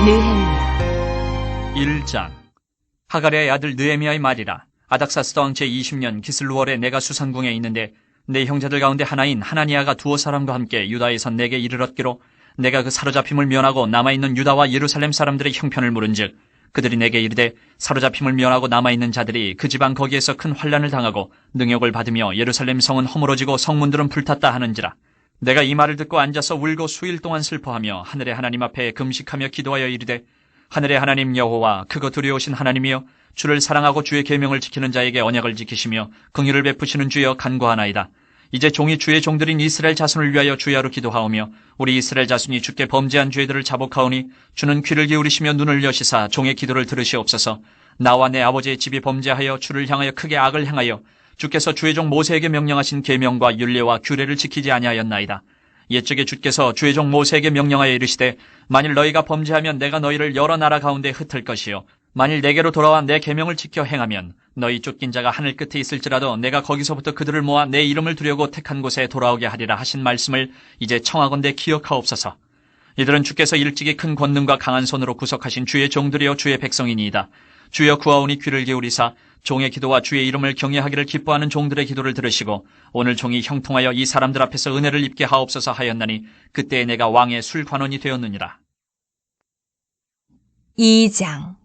느헤미야 1장. 하갈의 아들 느헤미야의 말이라. 아닥사스다 왕 제20년 기슬루월에 내가 수산궁에 있는데 내 형제들 가운데 하나인 하나니아가 두어 사람과 함께 유다에서 내게 이르렀기로 내가 그 사로잡힘을 면하고 남아있는 유다와 예루살렘 사람들의 형편을 물은즉 그들이 내게 이르되 사로잡힘을 면하고 남아있는 자들이 그 지방 거기에서 큰 환난을 당하고 능욕을 받으며 예루살렘 성은 허물어지고 성문들은 불탔다 하는지라. 내가 이 말을 듣고 앉아서 울고 수일 동안 슬퍼하며 하늘의 하나님 앞에 금식하며 기도하여 이르되 하늘의 하나님 여호와 크고 두려우신 하나님이여 주를 사랑하고 주의 계명을 지키는 자에게 언약을 지키시며 긍휼을 베푸시는 주여 간구하나이다. 이제 종이 주의 종들인 이스라엘 자손을 위하여 주야로 기도하오며 우리 이스라엘 자손이 주께 범죄한 죄들을 자복하오니 주는 귀를 기울이시며 눈을 여시사 종의 기도를 들으시옵소서. 나와 내 아버지의 집이 범죄하여 주를 향하여 크게 악을 행하여 주께서 주의 종 모세에게 명령하신 계명과 율례와 규례를 지키지 아니하였나이다. 옛적에 주께서 주의 종 모세에게 명령하여 이르시되 만일 너희가 범죄하면 내가 너희를 여러 나라 가운데 흩을 것이요 만일 내게로 돌아와 내 계명을 지켜 행하면 너희 쫓긴 자가 하늘 끝에 있을지라도 내가 거기서부터 그들을 모아 내 이름을 두려고 택한 곳에 돌아오게 하리라 하신 말씀을 이제 청하건대 기억하옵소서. 이들은 주께서 일찍이 큰 권능과 강한 손으로 구속하신 주의 종들이여 주의 백성이니이다. 주여 구하오니 귀를 기울이사 종의 기도와 주의 이름을 경외하기를 기뻐하는 종들의 기도를 들으시고 오늘 종이 형통하여 이 사람들 앞에서 은혜를 입게 하옵소서 하였나니 그때에 내가 왕의 술관원이 되었느니라. 2장.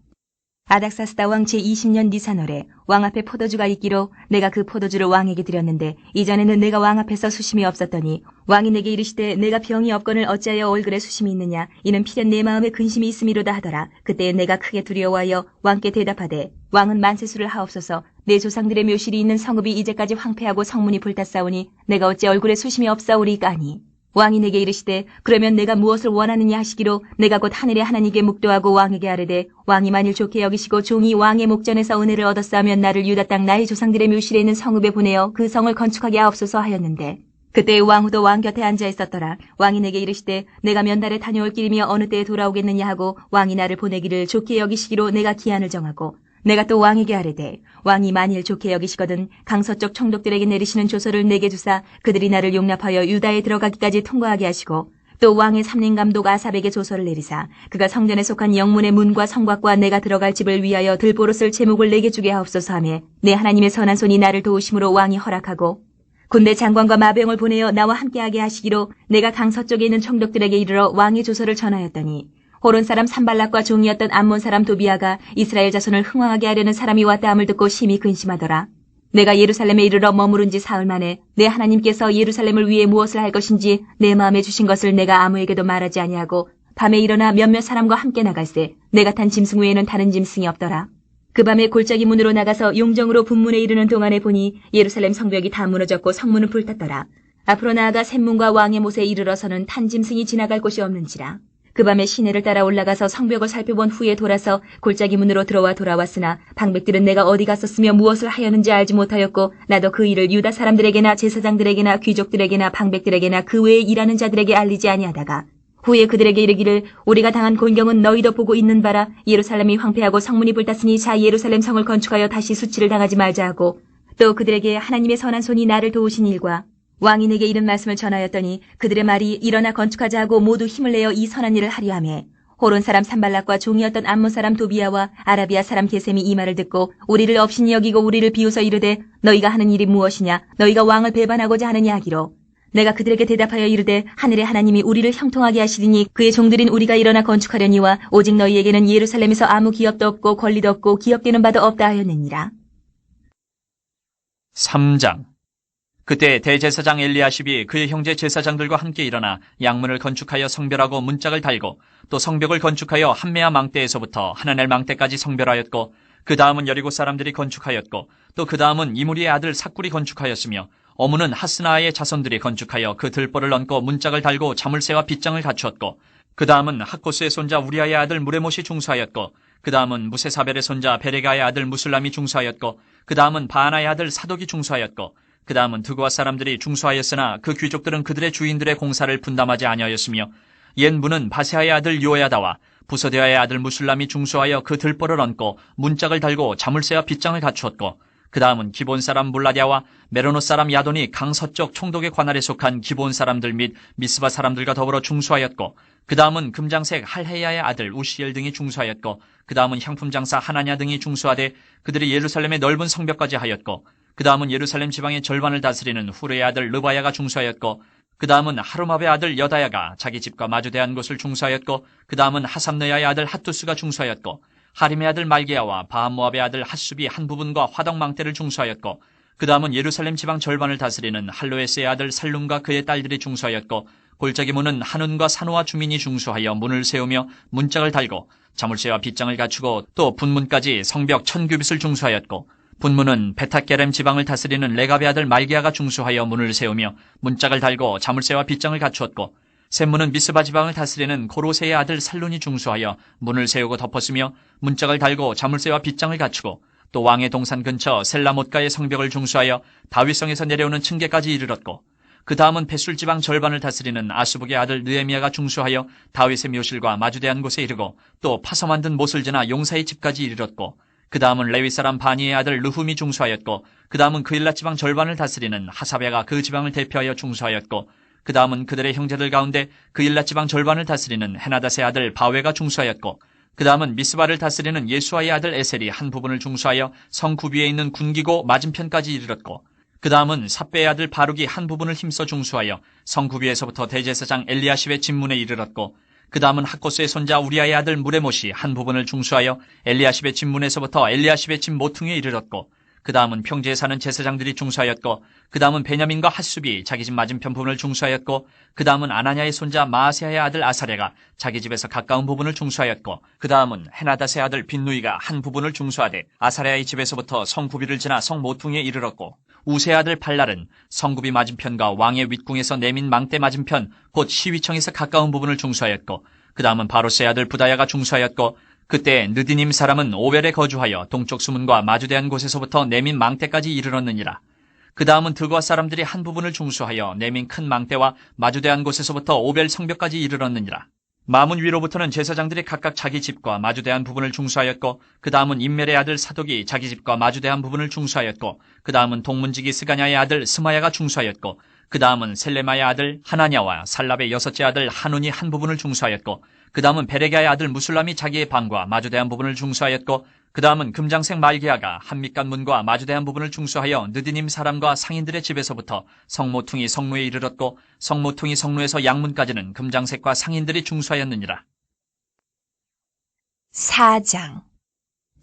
아닥사스다 왕 제20년 니산월에 왕 앞에 포도주가 있기로 내가 그 포도주를 왕에게 드렸는데 이전에는 내가 왕 앞에서 수심이 없었더니 왕이 내게 이르시되 내가 병이 없거늘 어찌하여 얼굴에 수심이 있느냐 이는 필연 내 마음에 근심이 있음이로다 하더라. 그때에 내가 크게 두려워하여 왕께 대답하되 왕은 만세수를 하옵소서. 내 조상들의 묘실이 있는 성읍이 이제까지 황폐하고 성문이 불탔사오니 내가 어찌 얼굴에 수심이 없사오리까 하니 왕이 내게 이르시되 그러면 내가 무엇을 원하느냐 하시기로 내가 곧 하늘의 하나님께 묵도하고 왕에게 아뢰되 왕이 만일 좋게 여기시고 종이 왕의 목전에서 은혜를 얻었사하면 나를 유다 땅 나의 조상들의 묘실에 있는 성읍에 보내어 그 성을 건축하게 하옵소서 하였는데 그때 왕후도 왕 곁에 앉아 있었더라. 왕이 내게 이르시되 내가 몇 달에 다녀올 길이며 어느 때에 돌아오겠느냐 하고 왕이 나를 보내기를 좋게 여기시기로 내가 기한을 정하고 내가 또 왕에게 아뢰되 왕이 만일 좋게 여기시거든 강서쪽 총독들에게 내리시는 조서를 내게 주사 그들이 나를 용납하여 유다에 들어가기까지 통과하게 하시고 또 왕의 삼림감독 아삽에게 조서를 내리사 그가 성전에 속한 영문의 문과 성곽과 내가 들어갈 집을 위하여 들보로 쓸 제목을 내게 주게 하옵소서 하며 내 하나님의 선한 손이 나를 도우심으로 왕이 허락하고 군대 장관과 마병을 보내어 나와 함께하게 하시기로 내가 강서쪽에 있는 총독들에게 이르러 왕의 조서를 전하였더니 호론 사람 산발락과 종이었던 암몬 사람 도비아가 이스라엘 자손을 흥왕하게 하려는 사람이 왔다 함을 듣고 심히 근심하더라. 내가 예루살렘에 이르러 머무른 지 사흘 만에 내 하나님께서 예루살렘을 위해 무엇을 할 것인지 내 마음에 주신 것을 내가 아무에게도 말하지 아니하고 밤에 일어나 몇몇 사람과 함께 나갈새 내가 탄 짐승 외에는 다른 짐승이 없더라. 그 밤에 골짜기 문으로 나가서 용정으로 분문에 이르는 동안에 보니 예루살렘 성벽이 다 무너졌고 성문은 불탔더라. 앞으로 나아가 샘문과 왕의 못에 이르러서는 탄 짐승이 지나갈 곳이 없는지라. 그 밤에 시내를 따라 올라가서 성벽을 살펴본 후에 돌아서 골짜기 문으로 돌아왔으나 방백들은 내가 어디 갔었으며 무엇을 하였는지 알지 못하였고 나도 그 일을 유다 사람들에게나 제사장들에게나 귀족들에게나 방백들에게나 그 외에 일하는 자들에게 알리지 아니하다가 후에 그들에게 이르기를 우리가 당한 곤경은 너희도 보고 있는 바라. 예루살렘이 황폐하고 성문이 불탔으니 자 예루살렘 성을 건축하여 다시 수치를 당하지 말자 하고 또 그들에게 하나님의 선한 손이 나를 도우신 일과 왕이 내게 이런 말씀을 전하였더니 그들의 말이 일어나 건축하자 하고 모두 힘을 내어 이 선한 일을 하려 하며 호론 사람 산발락과 종이었던 암몬 사람 도비아와 아라비아 사람 게셈이 이 말을 듣고 우리를 업신이 여기고 우리를 비웃어 이르되 너희가 하는 일이 무엇이냐 너희가 왕을 배반하고자 하느냐 하기로 내가 그들에게 대답하여 이르되 하늘의 하나님이 우리를 형통하게 하시리니 그의 종들인 우리가 일어나 건축하려니와 오직 너희에게는 예루살렘에서 아무 기업도 없고 권리도 없고 기업되는 바도 없다 하였느니라. 3장. 그때 대제사장 엘리야십이 그의 형제 제사장들과 함께 일어나 양문을 건축하여 성별하고 문짝을 달고 또 성벽을 건축하여 한메아 망대에서부터 하나넬 망대까지 성별하였고 그 다음은 여리고 사람들이 건축하였고 또 그 다음은 이무리의 아들 삭굴이 건축하였으며 어무는 하스나의 자손들이 건축하여 그 들보를 얹고 문짝을 달고 자물쇠와 빗장을 갖추었고 그 다음은 학고스의 손자 우리아의 아들 무레못이 중수하였고 그 다음은 무세사벨의 손자 베레가의 아들 무술람이 중수하였고 그 다음은 바하나의 아들 사독이 중수하였고 그 다음은 드고아 사람들이 중수하였으나 그 귀족들은 그들의 주인들의 공사를 분담하지 아니하였으며 옛 문은 바세아의 아들 요야다와 부소데아의 아들 무술람이 중수하여 그 들보를 얹고 문짝을 달고 자물쇠와 빗장을 갖추었고 그 다음은 기본 사람 몰라디아와 메로노 사람 야돈이 강서쪽 총독의 관할에 속한 기본 사람들 및 미스바 사람들과 더불어 중수하였고, 그 다음은 금장색 할헤야의 아들 우시엘 등이 중수하였고, 그 다음은 향품 장사 하나냐 등이 중수하되 그들이 예루살렘의 넓은 성벽까지 하였고, 그 다음은 예루살렘 지방의 절반을 다스리는 후르의 아들 르바야가 중수하였고, 그 다음은 하루마베의 아들 여다야가 자기 집과 마주대한 곳을 중수하였고, 그 다음은 하삼느야의 아들 핫투스가 중수하였고, 하림의 아들 말게야와 바한모압의 아들 핫숲이 한 부분과 화덕망대를 중수하였고, 그 다음은 예루살렘 지방 절반을 다스리는 할로에스의 아들 살룸과 그의 딸들이 중수하였고, 골짜기 문은 한운과 산호와 주민이 중수하여 문을 세우며 문짝을 달고 자물쇠와 빗장을 갖추고, 또 분문까지 성벽 1000규빗을 중수하였고, 분문은 베타게렘 지방을 다스리는 레갑의 아들 말기야가 중수하여 문을 세우며 문짝을 달고 자물쇠와 빗장을 갖추었고, 샘문은 미스바 지방을 다스리는 고로세의 아들 살룬이 중수하여 문을 세우고 덮었으며 문짝을 달고 자물쇠와 빗장을 갖추고, 또 왕의 동산 근처 셀라못가의 성벽을 중수하여 다윗성에서 내려오는 층계까지 이르렀고, 그 다음은 벳술 지방 절반을 다스리는 아스북의 아들 느헤미야가 중수하여 다윗의 묘실과 마주대한 곳에 이르고, 또 파서 만든 못을 지나 용사의 집까지 이르렀고, 그 다음은 레위 사람 바니의 아들 르훔이 중수하였고, 그 다음은 그일랏 지방 절반을 다스리는 하사베가 그 지방을 대표하여 중수하였고, 그 다음은 그들의 형제들 가운데 그일랏 지방 절반을 다스리는 헤나닷의 아들 바웨가 중수하였고, 그 다음은 미스바를 다스리는 예수아의 아들 에셀이 한 부분을 중수하여 성 구비에 있는 군기고 맞은편까지 이르렀고, 그 다음은 삽베의 아들 바룩이 한 부분을 힘써 중수하여 성 구비에서부터 대제사장 엘리야십의 집문에 이르렀고, 그 다음은 학고스의 손자 우리아의 아들 무레못이 한 부분을 중수하여 엘리야십의 집문에서부터 엘리야십의 집 모퉁이에 이르렀고, 그 다음은 평지에 사는 제사장들이 중수하였고, 그 다음은 베냐민과 핫숲이 자기 집 맞은편 부분을 중수하였고, 그 다음은 아나냐의 손자 마아세아의 아들 아사랴가 자기 집에서 가까운 부분을 중수하였고, 그 다음은 헤나닷의 아들 빈누이가 한 부분을 중수하되 아사랴의 집에서부터 성구비를 지나 성 모퉁이에 이르렀고, 우세의 아들 발랄은 성구비 맞은편과 왕의 윗궁에서 내민 망대 맞은편 곧 시위청에서 가까운 부분을 중수하였고, 그 다음은 바로스의 아들 부다야가 중수하였고, 그때 느디님 사람은 오벨에 거주하여 동쪽 수문과 마주대한 곳에서부터 내민 망대까지 이르렀느니라. 그 다음은 드고아 사람들이 한 부분을 중수하여 내민 큰 망대와 마주대한 곳에서부터 오벨 성벽까지 이르렀느니라. 마문 위로부터는 제사장들이 각각 자기 집과 마주대한 부분을 중수하였고, 그 다음은 임멜의 아들 사독이 자기 집과 마주대한 부분을 중수하였고, 그 다음은 동문지기 스가냐의 아들 스마야가 중수하였고, 그 다음은 셀레마의 아들 하나냐와 살랍의 여섯째 아들 한운이 한 부분을 중수하였고, 그 다음은 베레기야의 아들 무술람이 자기의 방과 마주대한 부분을 중수하였고, 그 다음은 금장색 말게야가 한밑간 문과 마주대한 부분을 중수하여 느디님 사람과 상인들의 집에서부터 성모퉁이 성루에 이르렀고, 성모퉁이 성루에서 양문까지는 금장색과 상인들이 중수하였느니라. 4장.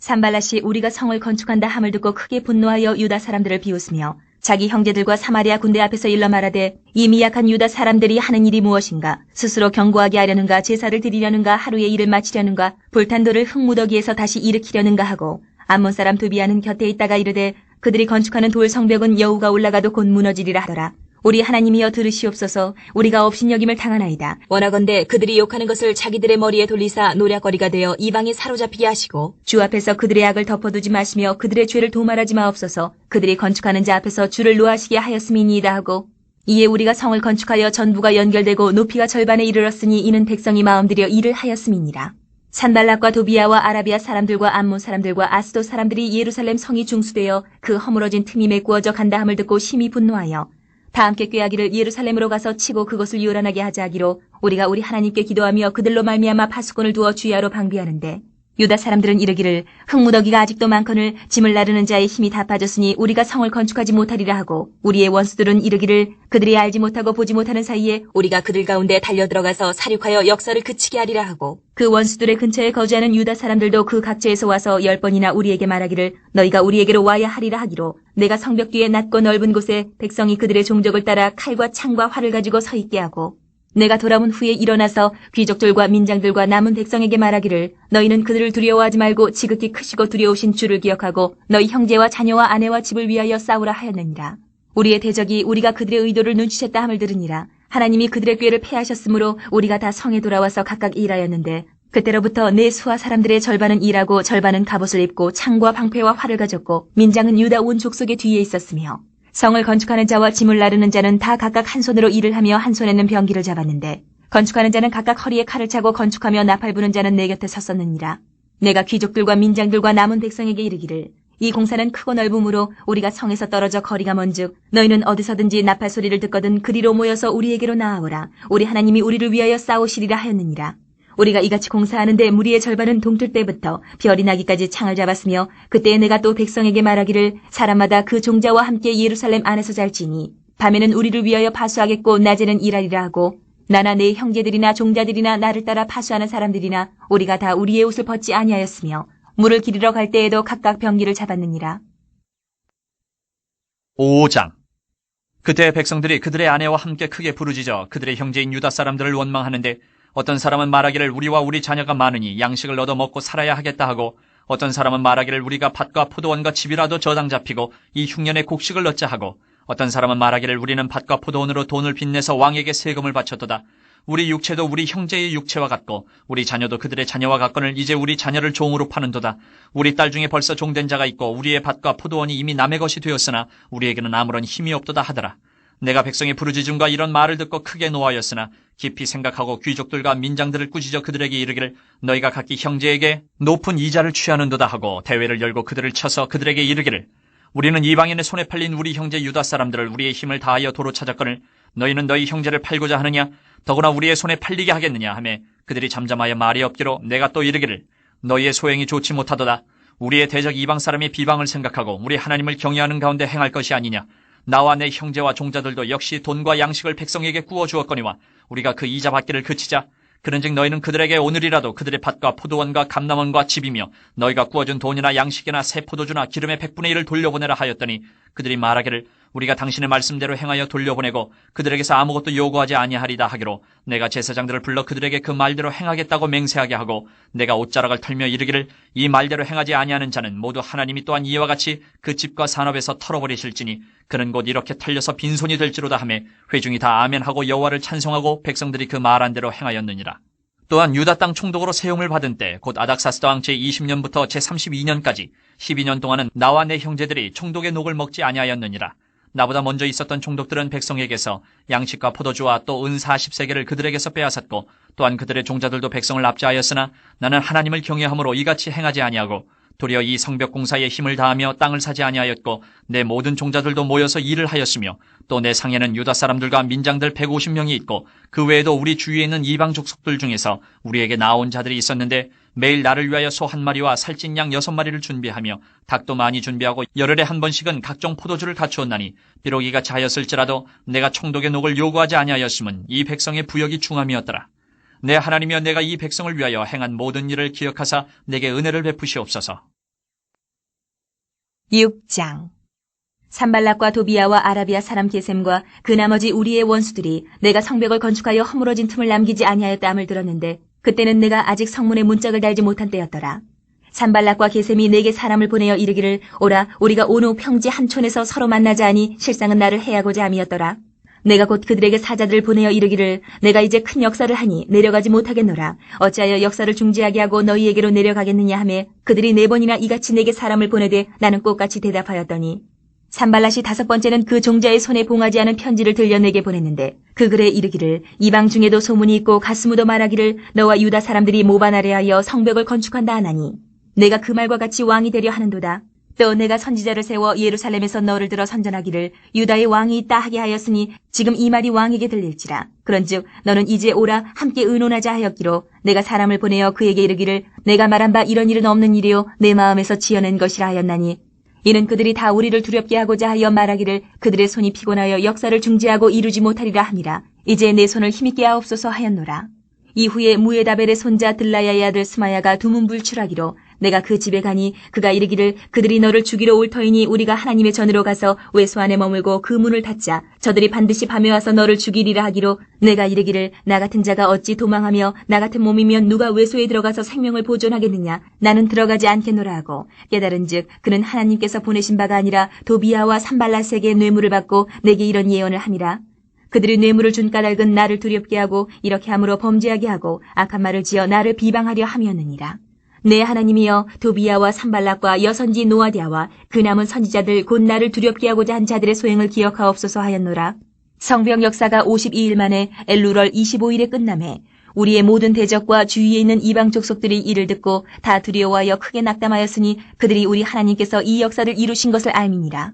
산발랏이 우리가 성을 건축한다 함을 듣고 크게 분노하여 유다 사람들을 비웃으며 자기 형제들과 사마리아 군대 앞에서 일러 말하되, 이 미약한 유다 사람들이 하는 일이 무엇인가? 스스로 견고하게 하려는가? 제사를 드리려는가? 하루의 일을 마치려는가? 불탄 돌을 흙무더기에서 다시 일으키려는가 하고, 암몬 사람 도비아는 곁에 있다가 이르되, 그들이 건축하는 돌 성벽은 여우가 올라가도 곧 무너지리라 하더라. 우리 하나님이여 들으시옵소서. 우리가 업신여김을 당하나이다. 원하건대 그들이 욕하는 것을 자기들의 머리에 돌리사 노략거리가 되어 이방에 사로잡히게 하시고, 주 앞에서 그들의 악을 덮어두지 마시며 그들의 죄를 도말하지 마옵소서. 그들이 건축하는 자 앞에서 주를 노하시게 하였음이니이다 하고, 이에 우리가 성을 건축하여 전부가 연결되고 높이가 절반에 이르렀으니 이는 백성이 마음들여 일을 하였음이니라. 산발락과 도비아와 아라비아 사람들과 암몬 사람들과 아스도 사람들이 예루살렘 성이 중수되어 그 허물어진 틈이 메꾸어져 간다 함을 듣고 심히 분노하여 다 함께 꾀하기를 예루살렘으로 가서 치고 그것을 요란하게 하자 하기로, 우리가 우리 하나님께 기도하며 그들로 말미암아 파수꾼을 두어 주야로 방비하는데, 유다 사람들은 이르기를 흙무더기가 아직도 많거늘 짐을 나르는 자의 힘이 다 빠졌으니 우리가 성을 건축하지 못하리라 하고, 우리의 원수들은 이르기를 그들이 알지 못하고 보지 못하는 사이에 우리가 그들 가운데 달려들어가서 사륙하여 역사를 그치게 하리라 하고, 그 원수들의 근처에 거주하는 유다 사람들도 그 각지에서 와서 10번이나 우리에게 말하기를 너희가 우리에게로 와야 하리라 하기로, 내가 성벽 뒤에 낮고 넓은 곳에 백성이 그들의 종족을 따라 칼과 창과 활을 가지고 서 있게 하고, 내가 돌아온 후에 일어나서 귀족들과 민장들과 남은 백성에게 말하기를 너희는 그들을 두려워하지 말고 지극히 크시고 두려우신 주를 기억하고 너희 형제와 자녀와 아내와 집을 위하여 싸우라 하였느니라. 우리의 대적이 우리가 그들의 의도를 눈치챘다 함을 들으니라. 하나님이 그들의 꾀를 패하셨으므로 우리가 다 성에 돌아와서 각각 일하였는데, 그때로부터 내 수하 사람들의 절반은 일하고 절반은 갑옷을 입고 창과 방패와 활을 가졌고, 민장은 유다 온 족속의 뒤에 있었으며, 성을 건축하는 자와 짐을 나르는 자는 다 각각 한 손으로 일을 하며 한 손에는 병기를 잡았는데, 건축하는 자는 각각 허리에 칼을 차고 건축하며 나팔 부는 자는 내 곁에 섰었느니라. 내가 귀족들과 민장들과 남은 백성에게 이르기를 이 공사는 크고 넓으므로 우리가 성에서 떨어져 거리가 먼즉 너희는 어디서든지 나팔 소리를 듣거든 그리로 모여서 우리에게로 나아오라. 우리 하나님이 우리를 위하여 싸우시리라 하였느니라. 우리가 이같이 공사하는데 무리의 절반은 동틀 때부터 별이 나기까지 창을 잡았으며 그때에 내가 또 백성에게 말하기를 사람마다 그 종자와 함께 예루살렘 안에서 잘지니 밤에는 우리를 위하여 파수하겠고 낮에는 일하리라 하고 나나 내 형제들이나 종자들이나 나를 따라 파수하는 사람들이나 우리가 다 우리의 옷을 벗지 아니하였으며 물을 기르러 갈 때에도 각각 병기를 잡았느니라. 5장. 그때 백성들이 그들의 아내와 함께 크게 부르짖어 그들의 형제인 유다 사람들을 원망하는데 어떤 사람은 말하기를 우리와 우리 자녀가 많으니 양식을 얻어 먹고 살아야 하겠다 하고 어떤 사람은 말하기를 우리가 밭과 포도원과 집이라도 저당 잡히고 이 흉년에 곡식을 얻자 하고 어떤 사람은 말하기를 우리는 밭과 포도원으로 돈을 빚내서 왕에게 세금을 바쳤도다. 우리 육체도 우리 형제의 육체와 같고 우리 자녀도 그들의 자녀와 같거늘 이제 우리 자녀를 종으로 파는도다. 우리 딸 중에 벌써 종된 자가 있고 우리의 밭과 포도원이 이미 남의 것이 되었으나 우리에게는 아무런 힘이 없도다 하더라. 내가 백성의 부르짖음과 이런 말을 듣고 크게 노하였으나 깊이 생각하고 귀족들과 민장들을 꾸짖어 그들에게 이르기를 너희가 각기 형제에게 높은 이자를 취하는도다 하고 대회를 열고 그들을 쳐서 그들에게 이르기를 우리는 이방인의 손에 팔린 우리 형제 유다 사람들을 우리의 힘을 다하여 도로 찾았거늘 너희는 너희 형제를 팔고자 하느냐 더구나 우리의 손에 팔리게 하겠느냐 하며 그들이 잠잠하여 말이 없기로 내가 또 이르기를 너희의 소행이 좋지 못하도다. 우리의 대적 이방 사람의 비방을 생각하고 우리 하나님을 경외하는 가운데 행할 것이 아니냐. 나와 내 형제와 종자들도 역시 돈과 양식을 백성에게 구워 주었거니와 우리가 그 이자 받기를 그치자. 그런즉 너희는 그들에게 오늘이라도 그들의 밭과 포도원과 감람원과 집이며 너희가 구워준 돈이나 양식이나 새 포도주나 기름의 100분의 1을 돌려보내라 하였더니 그들이 말하기를 우리가 당신의 말씀대로 행하여 돌려보내고 그들에게서 아무것도 요구하지 아니하리다 하기로 내가 제사장들을 불러 그들에게 그 말대로 행하겠다고 맹세하게 하고 내가 옷자락을 털며 이르기를 이 말대로 행하지 아니하는 자는 모두 하나님이 또한 이와 같이 그 집과 산업에서 털어버리실지니 그는 곧 이렇게 털려서 빈손이 될지로다 하며 회중이 다 아멘하고 여호와를 찬송하고 백성들이 그 말한 대로 행하였느니라. 또한 유다 땅 총독으로 세움을 받은 때 곧 아닥사스다 왕 제20년부터 제32년까지 12년 동안은 나와 내 형제들이 총독의 녹을 먹지 아니하였느니라. 나보다 먼저 있었던 총독들은 백성에게서 양식과 포도주와 또 은 40세겔을 그들에게서 빼앗았고 또한 그들의 종자들도 백성을 압제하였으나 나는 하나님을 경외함으로 이같이 행하지 아니하고 도리어 이 성벽 공사에 힘을 다하며 땅을 사지 아니하였고 내 모든 종자들도 모여서 일을 하였으며 또 내 상에는 유다 사람들과 민장들 150명이 있고 그 외에도 우리 주위에 있는 이방 족속들 중에서 우리에게 나온 자들이 있었는데 매일 나를 위하여 소 1마리와 살찐 양 6마리를 준비하며 닭도 많이 준비하고 열흘에 한 번씩은 각종 포도주를 갖추었나니 비록 이같이 하였을지라도 내가 총독의 녹을 요구하지 아니하였음은 이 백성의 부역이 중함이었더라. 내 하나님이여 내가 이 백성을 위하여 행한 모든 일을 기억하사 내게 은혜를 베푸시옵소서. 6장. 산발락과 도비야와 아라비아 사람 게셈과 그 나머지 우리의 원수들이 내가 성벽을 건축하여 허물어진 틈을 남기지 아니하였다함을 들었는데 그때는 내가 아직 성문에 문짝을 달지 못한 때였더라. 산발락과 게셈이 내게 사람을 보내어 이르기를 오라 우리가 온 후 평지 한 촌에서 서로 만나자 하니 실상은 나를 해하고자 함이었더라. 내가 곧 그들에게 사자들을 보내어 이르기를 내가 이제 큰 역사를 하니 내려가지 못하겠노라. 어찌하여 역사를 중지하게 하고 너희에게로 내려가겠느냐 하매 그들이 4번이나 이같이 내게 사람을 보내되 나는 똑같이 대답하였더니 산발랏이 5번째는 그 종자의 손에 봉하지 않은 편지를 들려 내게 보냈는데 그 글에 이르기를 이방 중에도 소문이 있고 가스무도 말하기를 너와 유다 사람들이 모반하려 하여 성벽을 건축한다 하나니 내가 그 말과 같이 왕이 되려 하는도다. 또 내가 선지자를 세워 예루살렘에서 너를 들어 선전하기를 유다의 왕이 있다 하게 하였으니 지금 이 말이 왕에게 들릴지라. 그런즉 너는 이제 오라 함께 의논하자 하였기로 내가 사람을 보내어 그에게 이르기를 내가 말한 바 이런 일은 없는 일이요 내 마음에서 지어낸 것이라 하였나니 이는 그들이 다 우리를 두렵게 하고자 하여 말하기를 그들의 손이 피곤하여 역사를 중지하고 이루지 못하리라 함이라. 이제 내 손을 힘있게 하옵소서 하였노라. 이후에 무에다벨의 손자 들라야의 아들 스마야가 두문불출하기로 내가 그 집에 가니 그가 이르기를 그들이 너를 죽이러 올 터이니 우리가 하나님의 전으로 가서 외소 안에 머물고 그 문을 닫자. 저들이 반드시 밤에 와서 너를 죽이리라 하기로 내가 이르기를 나 같은 자가 어찌 도망하며 나 같은 몸이면 누가 외소에 들어가서 생명을 보존하겠느냐. 나는 들어가지 않겠노라 하고 깨달은즉 그는 하나님께서 보내신 바가 아니라 도비야와 산발랏에게 뇌물을 받고 내게 이런 예언을 함이라. 그들이 뇌물을 준 까닭은 나를 두렵게 하고 이렇게 함으로 범죄하게 하고 악한 말을 지어 나를 비방하려 함이었느니라. 내 하나님이여 도비야와 산발락과 여선지 노아디아와 그 남은 선지자들 곧 나를 두렵게 하고자 한 자들의 소행을 기억하옵소서 하였노라. 성벽 역사가 52일 만에 엘루럴 25일에 끝남에 우리의 모든 대적과 주위에 있는 이방 족속들이 이를 듣고 다 두려워하여 크게 낙담하였으니 그들이 우리 하나님께서 이 역사를 이루신 것을 알미니라.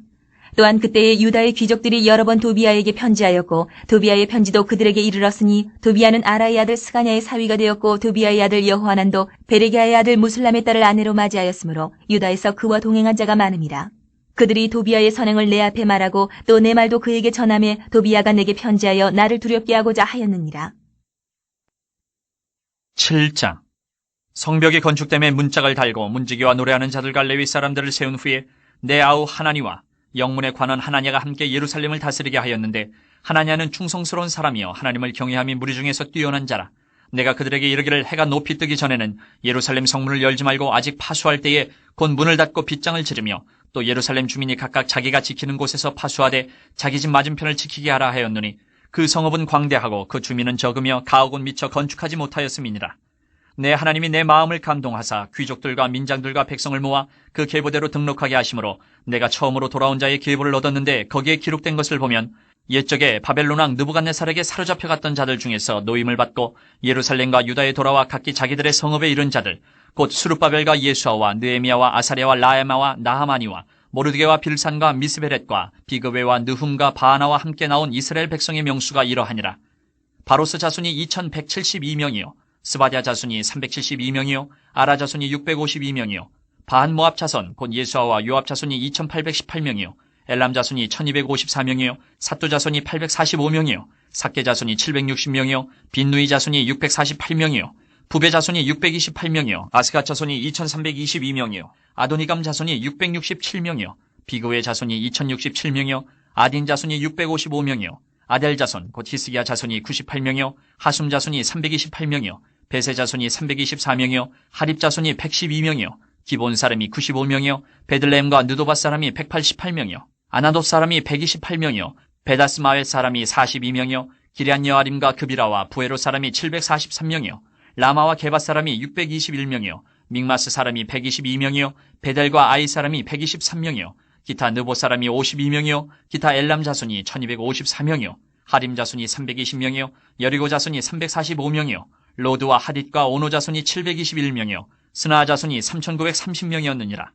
또한 그때에 유다의 귀족들이 여러 번 도비아에게 편지하였고 도비아의 편지도 그들에게 이르렀으니 도비아는 아라의 아들 스가냐의 사위가 되었고 도비아의 아들 여호하난도 베레기아의 아들 무슬람의 딸을 아내로 맞이하였으므로 유다에서 그와 동행한 자가 많음이라. 그들이 도비아의 선행을 내 앞에 말하고 또 내 말도 그에게 전하매 도비아가 내게 편지하여 나를 두렵게 하고자 하였느니라. 7장. 성벽이 건축됨에 문짝을 달고 문지기와 노래하는 자들과 레위 사람들을 세운 후에 내 아우 하나니와 영문에 관한 하나냐가 함께 예루살렘을 다스리게 하였는데 하나냐는 충성스러운 사람이요 하나님을 경외함이 무리 중에서 뛰어난 자라. 내가 그들에게 이르기를 해가 높이 뜨기 전에는 예루살렘 성문을 열지 말고 아직 파수할 때에 곧 문을 닫고 빗장을 지르며 또 예루살렘 주민이 각각 자기가 지키는 곳에서 파수하되 자기 집 맞은편을 지키게 하라 하였노니 그 성읍은 광대하고 그 주민은 적으며 가옥은 미처 건축하지 못하였음이니라. 내 하나님이 내 마음을 감동하사 귀족들과 민장들과 백성을 모아 그 계보대로 등록하게 하심으로 내가 처음으로 돌아온 자의 계보를 얻었는데 거기에 기록된 것을 보면 옛적에 바벨론 왕 느부갓네살에게 사로잡혀 갔던 자들 중에서 노임을 받고 예루살렘과 유다에 돌아와 각기 자기들의 성읍에 이른 자들 곧 수룹바벨과 예수아와 느에미야와 아사랴와 라에마와 나하마니와 모르드게와 빌산과 미스베렛과 비그웨와 느훔과 바하나와 함께 나온 이스라엘 백성의 명수가 이러하니라. 바로스 자손이 2172명이요 스바랴 자손이 372명이요 아라 자손이 652명이요 바한 모압 자손 곧 예수아와 요압 자손이 2818명이요 엘람 자손이 1254명이요 삿두 자손이 845명이요 삭게 자손이 760명이요 빈누이 자손이 648명이요 부베 자손이 628명이요 아스갓 자손이 2322명이요 아도니감 자손이 667명이요 비그웨 자손이 2067명이요 아딘 자손이 655명이요 아델 자손 곧 히스기야 자손이 98명이요 하숨 자손이 328명이요 베세 자손이 324명이요 하립 자손이 112명이요 기본 사람이 95명이요 베들레헴과 느도바 사람이 188명이요 아나돗 사람이 128명이요 베다스마웰 사람이 42명이요 기럇 여아림과 그비라와 부에로 사람이 743명이요 라마와 게바 사람이 621명이요 믹마스 사람이 122명이요 베델과 아이 사람이 123명이요 기타 느보 사람이 52명이요 기타 엘람 자손이 1254명이요 하림 자손이 320명이요 여리고 자손이 345명이요 로드와 하딧과 오노 자손이 721명이요 스나 자손이 3930명이었느니라.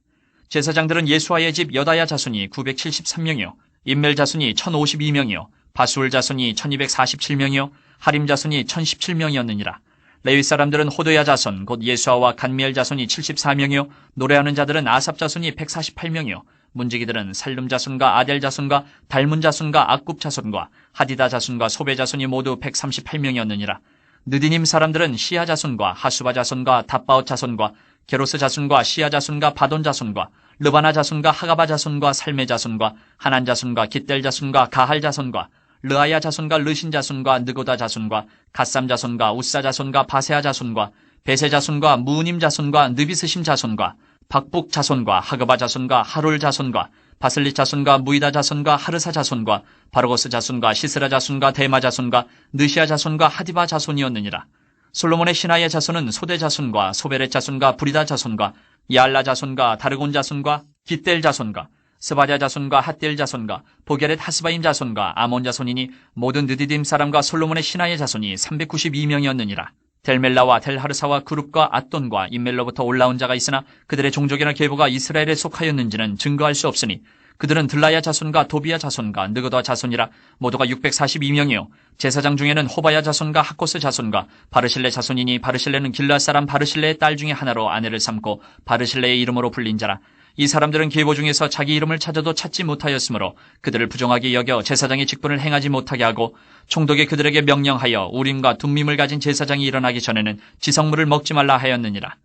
제사장들은 예수아의 집 여다야 자손이 973명이요 임멜 자손이 1052명이요 바술 자손이 1247명이요 하림 자손이 1017명이었느니라. 레위 사람들은 호도야 자손 곧 예수아와 간미엘 자손이 74명이요 노래하는 자들은 아삽 자손이 148명이요 문지기들은 살룸 자손과 아델 자손과 달문 자손과 악굽 자손과 하디다 자손과 소베 자손이 모두 138명이었느니라. 느디님 사람들은 시아 자손과 하수바 자손과 답바옷 자손과 게로스 자손과 시아 자손과 바돈 자손과 르바나 자손과 하가바 자손과 살메 자손과 하난 자손과 깃델 자손과 가할 자손과 르아야 자손과 르신 자손과 느고다 자손과 갓삼 자손과 우사 자손과 바세아 자손과 베세 자손과 무님 자손과 느비스심 자손과 박북 자손과 하그바 자손과 하롤 자손과 바슬리 자손과 무이다 자손과 하르사 자손과 바르고스 자손과 시스라 자손과 데마 자손과 느시아 자손과 하디바 자손이었느니라. 솔로몬의 신하의 자손은 소대 자손과 소베렛 자손과 부리다 자손과 야알라 자손과 다르곤 자손과 깃델 자손과 스바랴 자손과 핫델 자손과 보게렛 하스바임 자손과 아몬 자손이니 모든 느디딤 사람과 솔로몬의 신하의 자손이 392명이었느니라. 델멜라와 델하르사와 그룹과 앗돈과 임멜로부터 올라온 자가 있으나 그들의 종족이나 계보가 이스라엘에 속하였는지는 증거할 수 없으니 그들은 들라야 자손과 도비야 자손과 느그다 자손이라 모두가 642명이요 제사장 중에는 호바야 자손과 하코스 자손과 바르실레 자손이니 바르실레는 길라 사람 바르실레의 딸 중에 하나로 아내를 삼고 바르실레의 이름으로 불린 자라. 이 사람들은 계보 중에서 자기 이름을 찾아도 찾지 못하였으므로 그들을 부정하게 여겨 제사장의 직분을 행하지 못하게 하고 총독이 그들에게 명령하여 우림과 둠밈을 가진 제사장이 일어나기 전에는 지성물을 먹지 말라 하였느니라.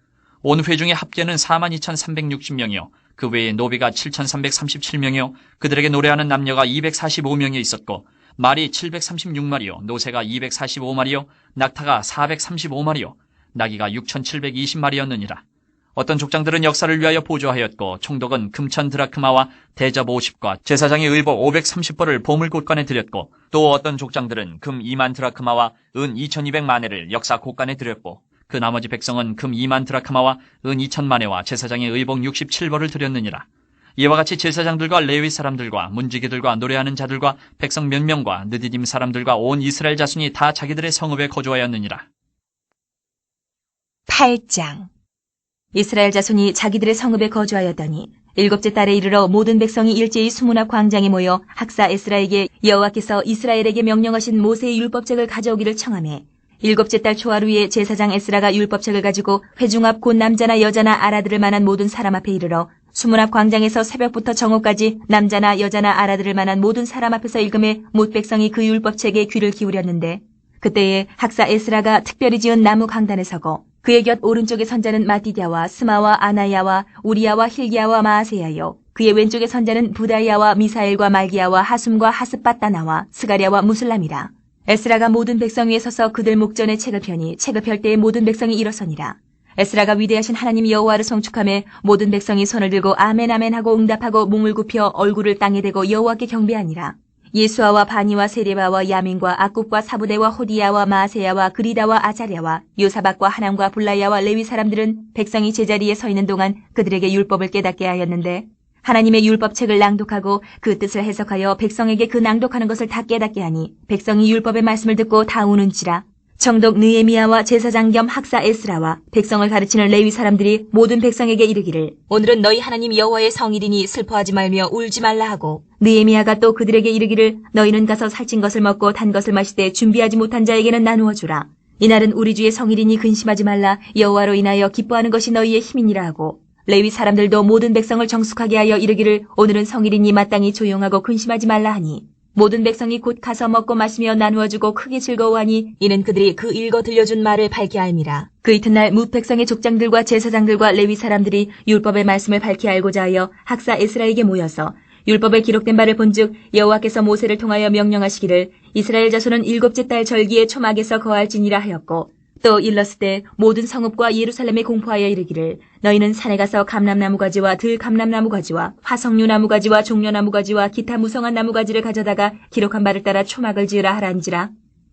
온 회중의 합계는 42,360명이요 그 외에 노비가 7,337명이요 그들에게 노래하는 남녀가 245명이 있었고 말이 736마리요 노새가 245마리요 낙타가 435마리요 나귀가 6,720마리였느니라. 어떤 족장들은 역사를 위하여 보조하였고 총독은 금천 드라크마와 대접 50과 제사장의 의복 530벌을 보물곳간에 드렸고 또 어떤 족장들은 금 2만 드라크마와 은 2200마네를 역사 곳간에 드렸고 그 나머지 백성은 금 2만 드라크마와 은 2000마네와 제사장의 의복 67벌을 드렸느니라. 이와 같이 제사장들과 레위 사람들과 문지기들과 노래하는 자들과 백성 몇 명과 느디딤 사람들과 온 이스라엘 자손이 다 자기들의 성읍에 거주하였느니라. 8장. 이스라엘 자손이 자기들의 성읍에 거주하였더니 일곱째 달에 이르러 모든 백성이 일제히 수문 앞 광장에 모여 학사 에스라에게 여호와께서 이스라엘에게 명령하신 모세의 율법책을 가져오기를 청하매 일곱째 달 초하루에 제사장 에스라가 율법책을 가지고 회중 앞 곧 남자나 여자나 알아들을 만한 모든 사람 앞에 이르러 수문 앞 광장에서 새벽부터 정오까지 남자나 여자나 알아들을 만한 모든 사람 앞에서 읽음에 못 백성이 그 율법책에 귀를 기울였는데 그때에 학사 에스라가 특별히 지은 나무 강단에 서고 그의 곁 오른쪽의 선자는 마띠디아와 스마와 아나야와 우리야와 힐기야와 마아세야요. 그의 왼쪽의 선자는 부다야와 미사엘과 말기야와 하숨과 하스바따나와 스가랴와 무슬람이라. 에스라가 모든 백성 위에 서서 그들 목전에 책을 펴니 책을 펼 때에 모든 백성이 일어서니라. 에스라가 위대하신 하나님 여호와를 성축하며 모든 백성이 손을 들고 아멘 아멘 하고 응답하고 몸을 굽혀 얼굴을 땅에 대고 여호와께 경배하니라. 예수아와 바니와 세레바와 야민과 악굽과 사부대와 호디야와 마세야와 그리다와 아자랴와 요사박과 하남과 블라야와 레위 사람들은 백성이 제자리에 서 있는 동안 그들에게 율법을 깨닫게 하였는데 하나님의 율법책을 낭독하고 그 뜻을 해석하여 백성에게 그 낭독하는 것을 다 깨닫게 하니 백성이 율법의 말씀을 듣고 다 우는지라. 정독 느헤미야와 제사장 겸 학사 에스라와 백성을 가르치는 레위 사람들이 모든 백성에게 이르기를 오늘은 너희 하나님 여호와의 성일이니 슬퍼하지 말며 울지 말라 하고 느헤미야가 또 그들에게 이르기를 너희는 가서 살찐 것을 먹고 단 것을 마시되 준비하지 못한 자에게는 나누어 주라. 이날은 우리 주의 성일이니 근심하지 말라. 여호와로 인하여 기뻐하는 것이 너희의 힘이니라 하고 레위 사람들도 모든 백성을 정숙하게 하여 이르기를 오늘은 성일이니 마땅히 조용하고 근심하지 말라 하니 모든 백성이 곧 가서 먹고 마시며 나누어주고 크게 즐거워하니 이는 그들이 그 읽어 들려준 말을 밝히 알미라. 그 이튿날 뭇 백성의 족장들과 제사장들과 레위 사람들이 율법의 말씀을 밝히 알고자 하여 학사 에스라에게 모여서 율법에 기록된 바를 본즉 여호와께서 모세를 통하여 명령하시기를 이스라엘 자손은 일곱째 달 절기에 초막에서 거할지니라 하였고 또 일렀을 모든 성읍과 예루살렘에 공포하여 이르기를 너희는 산에 가서 감람나무 가지와 들감람나무 가지와 화석류 나무 가지와 종려나무 가지와 기타 무성한 나무 가지를 가져다가 기록한 바를 따라 초막을 지으라 하란지라.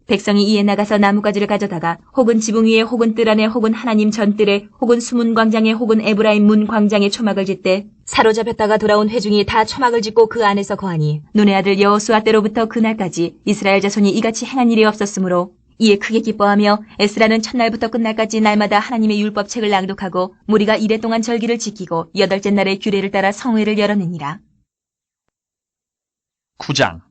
백성이 이에 나가서 나무 가지를 가져다가 혹은 지붕 위에 혹은 뜰 안에 혹은 하나님 전뜰에 혹은 수문 광장에 혹은 에브라임 문 광장에 초막을 짓되 사로잡혔다가 돌아온 회중이 다 초막을 짓고 그 안에서 거하니 눈의 아들 여호수아 때로부터 그날까지 이스라엘 자손이 이같이 행한 일이 없었으므로 이에 크게 기뻐하며 에스라는 첫날부터 끝날까지 날마다 하나님의 율법책을 낭독하고 무리가 이래 동안 절기를 지키고 여덟째 날에 규례를 따라 성회를 열었느니라. 9장.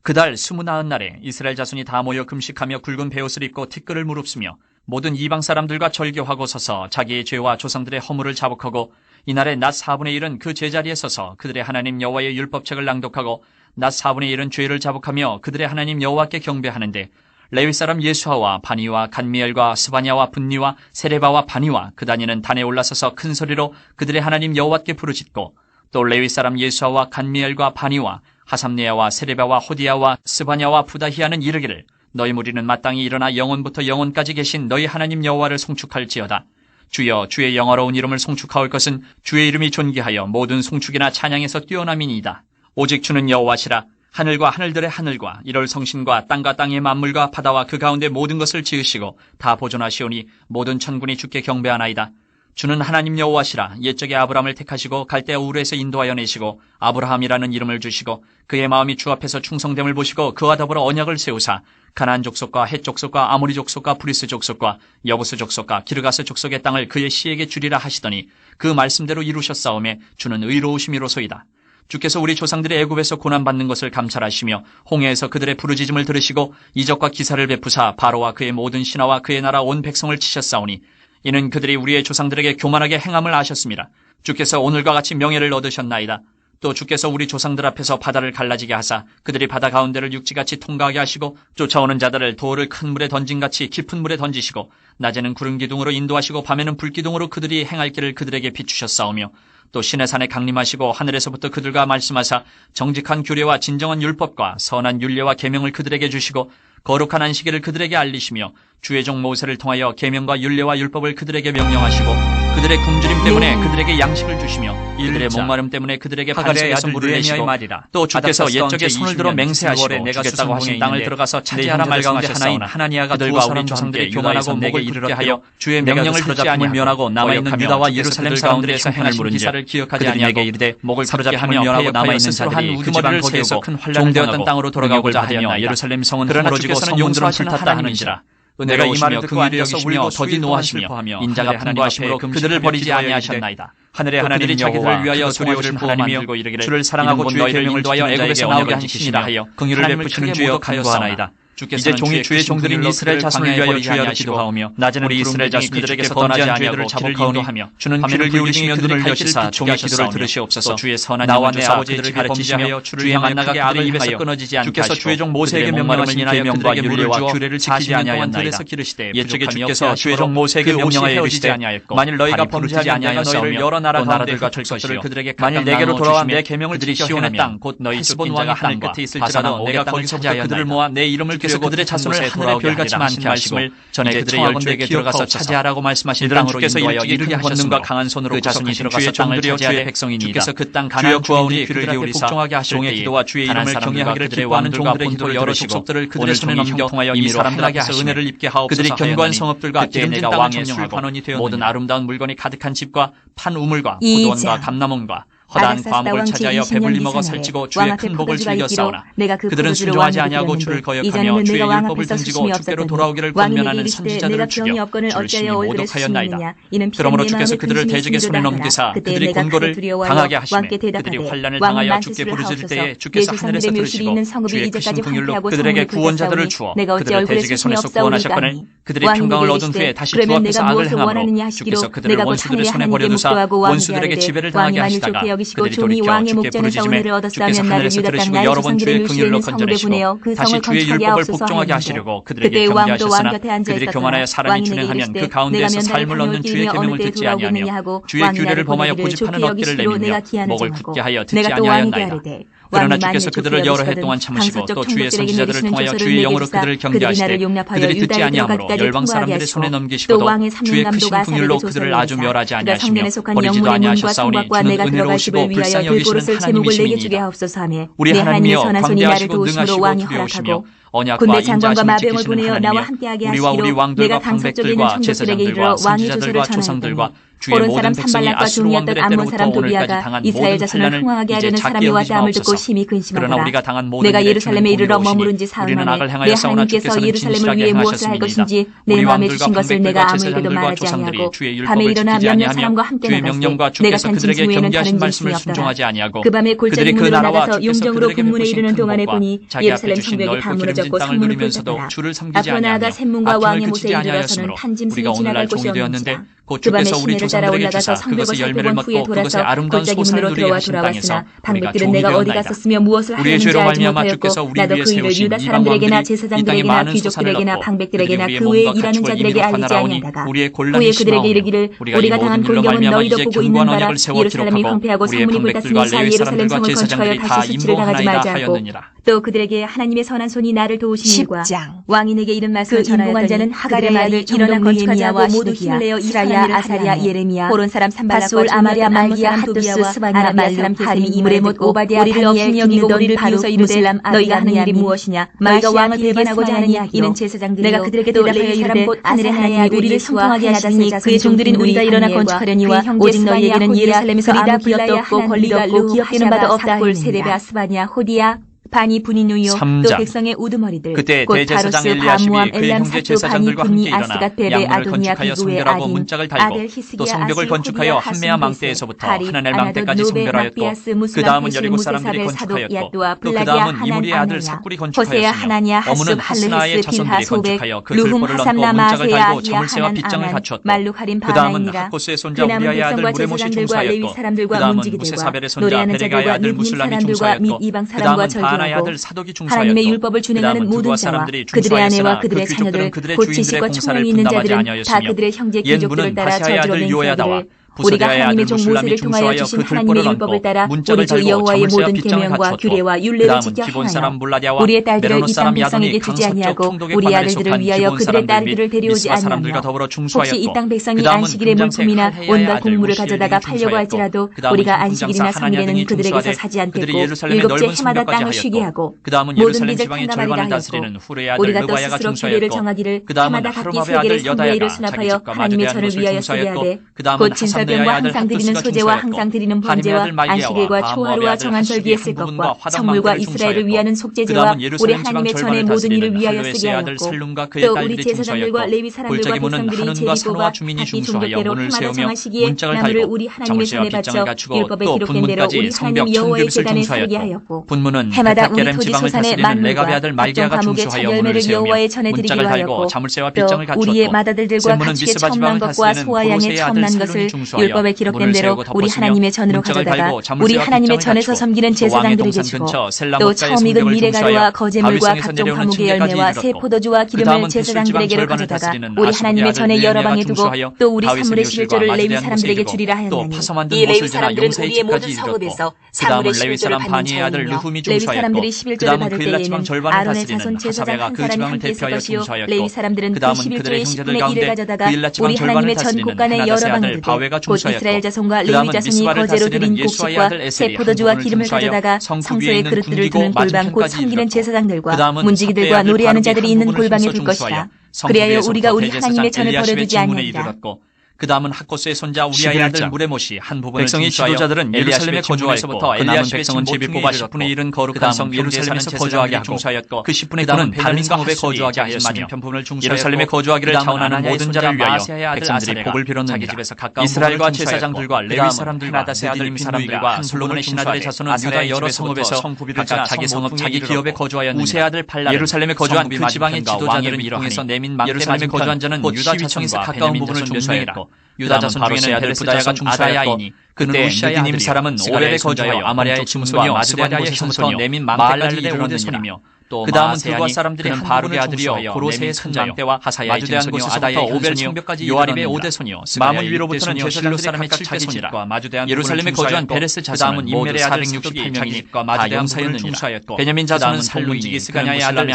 그달 29날에 이스라엘 자손이 다 모여 금식하며 굵은 베옷을 입고 티끌을 무릅쓰며 모든 이방 사람들과 절교하고 서서 자기의 죄와 조상들의 허물을 자복하고 이날에 낮 4분의 1은 그 제자리에 서서 그들의 하나님 여호와의 율법책을 낭독하고 낮 4분의 1은 죄를 자복하며 그들의 하나님 여호와께 경배하는데 레위 사람 예수아와 바니와 간미엘과 스바냐와 분니와 세레바와 바니와 그 다니는 단에 올라서서 큰 소리로 그들의 하나님 여호와께 부르짖고 또 레위 사람 예수아와 간미엘과 바니와 하삼네야와 세레바와 호디야와 스바냐와 부다히야는 이르기를 너희 무리는 마땅히 일어나 영원부터 영원까지 계신 너희 하나님 여호와를 송축할지어다. 주여 주의 영화로운 이름을 송축하올 것은 주의 이름이 존귀하여 모든 송축이나 찬양에서 뛰어남이니이다. 오직 주는 여호와시라. 하늘과 하늘들의 하늘과 이럴 성신과 땅과 땅의 만물과 바다와 그 가운데 모든 것을 지으시고 다 보존하시오니 모든 천군이 주께 경배하나이다. 주는 하나님 여호와시라. 옛적에 아브라함을 택하시고 갈대아 우르에서 인도하여 내시고 아브라함이라는 이름을 주시고 그의 마음이 주 앞에서 충성됨을 보시고 그와 더불어 언약을 세우사 가나안 족속과 헷 족속과 아모리 족속과 브리스 족속과 여부스 족속과 기르가스 족속의 땅을 그의 씨에게 주리라 하시더니 그 말씀대로 이루셨사오매 주는 의로우심이로소이다. 주께서 우리 조상들의 애굽에서 고난받는 것을 감찰하시며 홍해에서 그들의 부르짖음을 들으시고 이적과 기사를 베푸사 바로와 그의 모든 신하와 그의 나라 온 백성을 치셨사오니 이는 그들이 우리의 조상들에게 교만하게 행함을 아셨습니다. 주께서 오늘과 같이 명예를 얻으셨나이다. 또 주께서 우리 조상들 앞에서 바다를 갈라지게 하사 그들이 바다 가운데를 육지같이 통과하게 하시고 쫓아오는 자들을 돌을 큰 물에 던진같이 깊은 물에 던지시고 낮에는 구름 기둥으로 인도하시고 밤에는 불기둥으로 그들이 행할 길을 그들에게 비추셨사오며 또 신의 산에 강림하시고 하늘에서부터 그들과 말씀하사 정직한 규례와 진정한 율법과 선한 율례와 계명을 그들에게 주시고 거룩한 안식일을 그들에게 알리시며 주의 종 모세를 통하여 계명과 율례와 율법을 그들에게 명령하시고 그들의 굶주림 때문에 그들에게 양식을 주시며 그들의 목마름 때문에 그들에게 반석에서 물을 내시고 또 주께서 옛적에 손을 들어 맹세하시고 주겠다고 하신 땅을 들어가서 차지하라 말씀하셨사오나 하나니아가 그들과 우리 조상들이 교만하고 목을 굳게 하여 주의 명령을 듣지 아니하며 면하고 남아있는 유다와 예루살렘 사람들에서 행할 기사를 기억하지 아니하고 이르되 목을 사로잡힘을 면하고 남아있는 자들이 그 집안을 세우고 종되었던 땅으로 돌아가고자 하며 예루살렘 성은 허물어지고 성문들은 불탔다 하는지라. 내가 이 말을 듣고 앉아서 울고 더디 노하시며 인자가 풍부하심으로 그들을 버리지 아니하셨나이다. 하늘의 하나님이 자기들을 위하여 두려우실 하나님이여 주를 사랑하고 주의 계명을 도하여 애굽에서 나오게 하시니라 하여 긍휼을 베푸시는 주여 간구하나이다. 이제 종이 주의 종들인 이스라엘 자손을 위하여 주여 기도하오며 낮에는 우리 이스라엘 자손 그들에게서 떠나지 아니하고 자복하오니 주는 귀를 기울이시며 눈을 여시사 종의 기도를 들으시옵소서. 주의 선한 나와 내 아버지들을 가르치시며 주를 향한 나가 그들의 입에서 끊어지지 않게 주께서 주의 종 모세에게 명령하신 계명과 윤례와 규례를 지키지 아니하였나이다. 옛적에 주께서 주의 종 모세에게 명령하여 이르시되 만일 너희가 범죄하지 아니하여 너희를 여러 나라 가운데가 족속들을 그들에게 만일 내게로 돌아와 내 계명을 지켜 행하는 땅 곧 너희 습본 왕의 하늘 끝에 있을지라도 내가 거기서부터 그들을 모아 내 이름을 그래서 그들의 자손을 하늘의 별같이 많게 하시고 전에 그들의 열조에게 들어가서 차지하라고 말씀하신 땅으로 인도하여 이르게 하셨으므로 강한 손으로 그 자손이 들어가서 땅을 차지하되 백성이니이다. 주께서 그 땅 가나안 주민들이 귀를 기울이사 종의 기도와 주의 이름을 경외하기를 기뻐하는 종들의 기도를 여러 족속들을 그들의 손에 넘겨 이 사람들 앞에서 은혜를 입게 하옵소서. 그들이 견고한 성읍들과 기름진 땅을 점령하고 모든 아름다운 물건이 가득한 집과 판 우물과 포도원과 감람원과 허다한 과목을 차지하여 배불리 먹어 살찌고 주의 큰 복을 즐겼사오나 그들은 순종하지 아니하고 주를 거역하며 주의 율법을 등지고 주께로 돌아오기를 권면하는 선지자들을 죽여 주를 심히 모독하였나이다. 그러므로 주께서 그들을 대적의 손에 넘기사 그들이 곤고를 당하게 하시매 그들이 환난을 당하여 주께 부르짖을 때에 주께서 하늘에서 들으시고 주의 크신 긍휼로 그들에게 구원자들을 주어 그들을 대적의 손에서 구원하셨거늘 그들이 평강을 얻은 후에 다시 주 앞에서 악을 행함으로 주께서 그들을 원수들의 손에 버려두사 원수들에게 지배를 당하게 하시다가 그들이 돌이켜 주께 부르짖음에 주께서 하늘에서 들으시고 여러 번 주의 긍휼로 건져내시고 다시 주의 율법을 복종하게 하시려고 그들에게 경계하셨으나 그들이 교만하여 사람이 준행하면 그 가운데에서 삶을 얻는 주의 계명을 듣지 아니하며 주의 규례를 범하여 고집하는 어깨를 내밀며 목을 굳게 하여 듣지 아니하였나이다. 그러나 주께서 그들을 여러 해 동안 참으시고 또 주의 선지자들을 통하여 주의 영으로 그들을 경계하시되 그들이 듣지 아니하므로 열방 사람들의 손에 넘기시고도 주의 크신 긍휼로 그들을 아주 멸하지 아니하시며 버리지도 아니하셨사오니 주는 은혜로우시고 불쌍히 여기시는 하나님이시니이다. 우리 하나님이여 광대하시고 능하시고 두려우시며 언약과 인자하심을 지키시는 하나님이여 우리와 우리 왕들과 방백들과 제사장들과 선지자들과 조상들과 주의 모든 백성이 아수르 왕들의 때로부터 오늘까지 당한 모든 환난을 이제 작게 여기지 마옵소서. 그러나 우리가 당한 모든 일에 주는 공의로우시니 우리는 악을 행하였사오나 주께서는 진실하게 행하셨음이니이다. 우리 왕들과 방백들과 제사장들과 조상들이 주의 율법을 지키지 아니하며 주의 명령과 주께서 그들에게 경계하신 말씀을 순종하지 아니하고 그들이 그 나라와 주께서 그들에게 베푸신 큰 복과 자기 앞에 주신 넓고 기름진 땅을 누리면서도 주를 섬기지 아니하며 악행을 그치지 아니하였으므로 우리가 오늘날 종이 되었는데 곧 주께서 우리 조상들에게 주사 그것의 열매를 먹고 그것의 아름다운 소산을 누리게 하신 땅에서 우리가 종이 되었나이다. 우리의 죄로 말미암아 주께서 우리 위에 세우신 이방 왕들이 이 땅에 많은 소산을 얻고 그들이 우리의 몸과 가축을 이미로 관할하오니 우리의 곤란이 심하오며 우리가 이 모든 일로 말미암아 이제 견고한 언약을 세워 기록하고 우리의 방백들과 레위 사람들과 제사장들이 다 인보하나이다 하였느니라. 또 그들에게 하나님의 선한 손이 나를 도우신 일과 왕이 내게 이른 말씀을 전하였더니 자는 하갈의 아들 일어나 건축하자고 모두 힘을 내어 이스라야 아사랴 예레미야 호론 사람 산발락과 아마랴 말기야 핫도스 스바냐 말람 하림 이므레 못 오바디아 다니엘 여기고 우리를 비웃어 이르되 너희가 하는 일이 무엇이냐 너희가 왕을 배반하고자 하는 이는 제사장들이요 내가 그들에게 대답하여 이르되 하늘의 하나님이 우리를 성통하게 하시니 그의 종들인 우리가 일어나 건축하려니와 오직 너희에게는 예루살렘에서 아무 기업도 없고 권리도 없고 기업되는 바도 없다 홀 세레베 아스바냐 호디야 바니 분이누요 또 백성의 우두머리들 그때 곧 대제사장 바로스 엘리야십이 바무암 그의 엘람 형제 사토 바니 제사장들과 분니 함께 일어나 아스갓 베베 양문을 아도니아 건축하여 비구의 성별하고 아딘 문짝을 달고 아델 또 히스기야 성벽을 아스 건축하여 호디야 한메아 하스 망대에서부터 하리 하나넬 아나도 망대까지 노베 성별하였고 막비아스 그 무슬람 다음은 헤스 여리고 무세 사람들이 사벨 사독 건축하였고 야또아 또 그 블라디아 다음은 하난 이무리의 아들 아나야 삭굴이 호세야 건축하였으며 하나냐 하스 어문은 하스나의 팔레스 자손들이 빌하 소백 건축하여 그 루훔 들보를 얹고 하삼나 문짝을 마세야 달고 아히야 자물쇠와 하난 빗장을 아난 갖추었고 말루카림 그 다음은 바하나이니라 하코스의 손자 그 남은 우리아의 아들 백성과 무레못이 제사장들과 레위 중수하였고 사람들과 그 다음은 문지기 무세사벨의 들과 손자 노래하는 베레가의 자들과 아들 및 무술람이 사람들과 및 중수하였고 이방 그 사람과 다음은 바하나의 절규하고 아들 사독이 하나님의 중수하였고 율법을 그 준행하는 다음은 모든 두루와 자와 사람들이 그들의 아내와 중수하였으나 그 그들의 귀족들은 자녀들 그들의 곧 주인들의 지식과 공사를 총명이 있는 분담하지 자들은 다 아니하였으며 그들의 형제 옛 귀족들을 문은 따라 바샤의 저주로 아들 낸 요야다와 사기를 우리가 부스데아의 하나님의 아들 종 무술람이 모세를 통하여 중수하여 주신 그 하나님의 들보를 율법을 얹고 따라 문짝을 우리 주 달고 여호와의 자물쇠와 모든 빗장을 계명과 갖추었고 규례와 그 율례를 다음은 지켜 기본 사람 행하여 물라디아와 우리의 딸들을 메로노 이 땅 사람 백성에게 야돈이 주지 강서쪽 아니하고 총독의 우리 관할에 아들들을 속한 위하여 기본 그들의 사람들 딸들을 및 데려오지 미스바 사람들과 아니하며 더불어 혹시 중수하였고 이 땅 그 백성이 다음은 안식일의 군장색 물품이나 할헤야의 온갖 아들 곡물을 우시엘이 가져다가 팔려고 중수하였고 할지라도 그 다음은 우리가 군장사 안식일이나 하나냐 성일에는 등이 그들에게서 중수하되 사지 그들이 않겠고 예루살렘의 일곱째 넓은 해마다 성벽까지 땅을 쉬게 하였고 하고 그 다음은 모든 예루살렘 빚을 지방의 탕감하리라 절반을 하였고 다스리는 후레의 아들 우리가 또 르바야가 스스로 규례를 중수하였고 정하기를 그 다음은 해마다 각기 하루바베 세계를 아들 성부의 일을 여다야가 자기 수납하여 집과 하나님의 마주대한 전을 것을 위하여 쓰게 중수하였고 하되 그 다음은 곧 하사바의 설병과 항상 드리는 소제와 항상 드리는 번제와 안식일과 초하루와 정한 절기에 쓸 것과 성물과 이스라엘을 위하는 속죄제와 우리 하나님의 전의 모든 일을 위하여 쓰게 하였고 또 우리 제사장들과 레위 사람들과 백성들이 제비고가 각기 종족대로 해마다 정하시기에 나무를 우리 하나님의 전에 바쳐 율법에 기록된 대로 우리 하나님 여호와의 제단에 살게 하였고 해마다 우리 토지 소산의 만물과 각종 과목의 참열매를 여호와의 전에 드리기로 하였고 또 우리의 맏아들들과 같이 처음 난 것과 소와 양의 처음 난 것을 율법에 기록된 대로 우리 하나님의 전으로 가져다가 우리 하나님의 전에서 섬기는 제사장들에게 주고 또 처음 익은 미레가루와 거제물과 각종 과목의 열매와 새 포도주와 기름을 제사장들에게로 가져다가 우리 하나님의 전에 여러 방에 두고 또 우리 산물의 11조를 레위 사람들에게 주리라 하였나니 이 레위 사람들은 우리의 모든 성읍에서 산물의 11조를 받는 자이며 레위 사람들이 11조를 받을 때에는 아론의 자손 제사장 한 사람이 함께 있을 것이요 레위 사람들은 그 11조의 10분의 1을 가져다가 우리 하나님의 전 곳간의 여러 방에 두되 곧 이스라엘 자손과 레위 자손이 거제로 드린 곡식과 새 포도주와 기름을 가져다가 성소의 그릇들을 두는 골방 곧 섬기는 제사장들과 문지기들과 노래하는 자들이 있는 골방에 둘 것이라. 그리하여 우리가 우리 하나님의 전을 버려두지 아니하리라. 그 다음은 학고스의 손자 우리아의 아들 무레못이 한 부분을 백성의 지도자들은 예루살렘에 거주하였고 그 남은 백성은 제비 뽑아 10분의 1은 거룩한 성 예루살렘에서 거주하게 하고 그 10분의 9는 다른 성읍에 거주하게 하였으며 예루살렘에 거주하기를 자원하는 모든 자를 위하여 백성들이 복을 빌었느니라. 이스라엘과 제사장들과 레위 사람들과 느디님 사람들과 솔로몬의 신하들의 자손은 유다 여러 성읍에서 각각 자기 성읍 자기 기업에 거주하였느니라. 예루살렘에 거주한 그 지방의 지도자들은 이러하니 예루살렘에 거주한 자는 유다 자손에서 가까운 부분을 중수하였고 유다 자손 중에는 베레스자가 아다야이니 그는 느디님 사람은 오렐에 거주하여 아마리아의 증손이요 스바랴의 형부터 네민 마알랄의 오데손이며 또 그 다음은 그와 사람들이 한 바룩의 아들이요 고로세의 손자요 하사야의 증손이요 아다의 오벨 성벽까지 요아립의 오데손이요 마문 위로부터는 제사장들 사람의 자기 집과 마주대한 예루살렘에 거주한 베레스 자손은 임멜의 아들 468명이 다 용사였느니라. 베냐민 자손은 살루이니 스가냐의 아들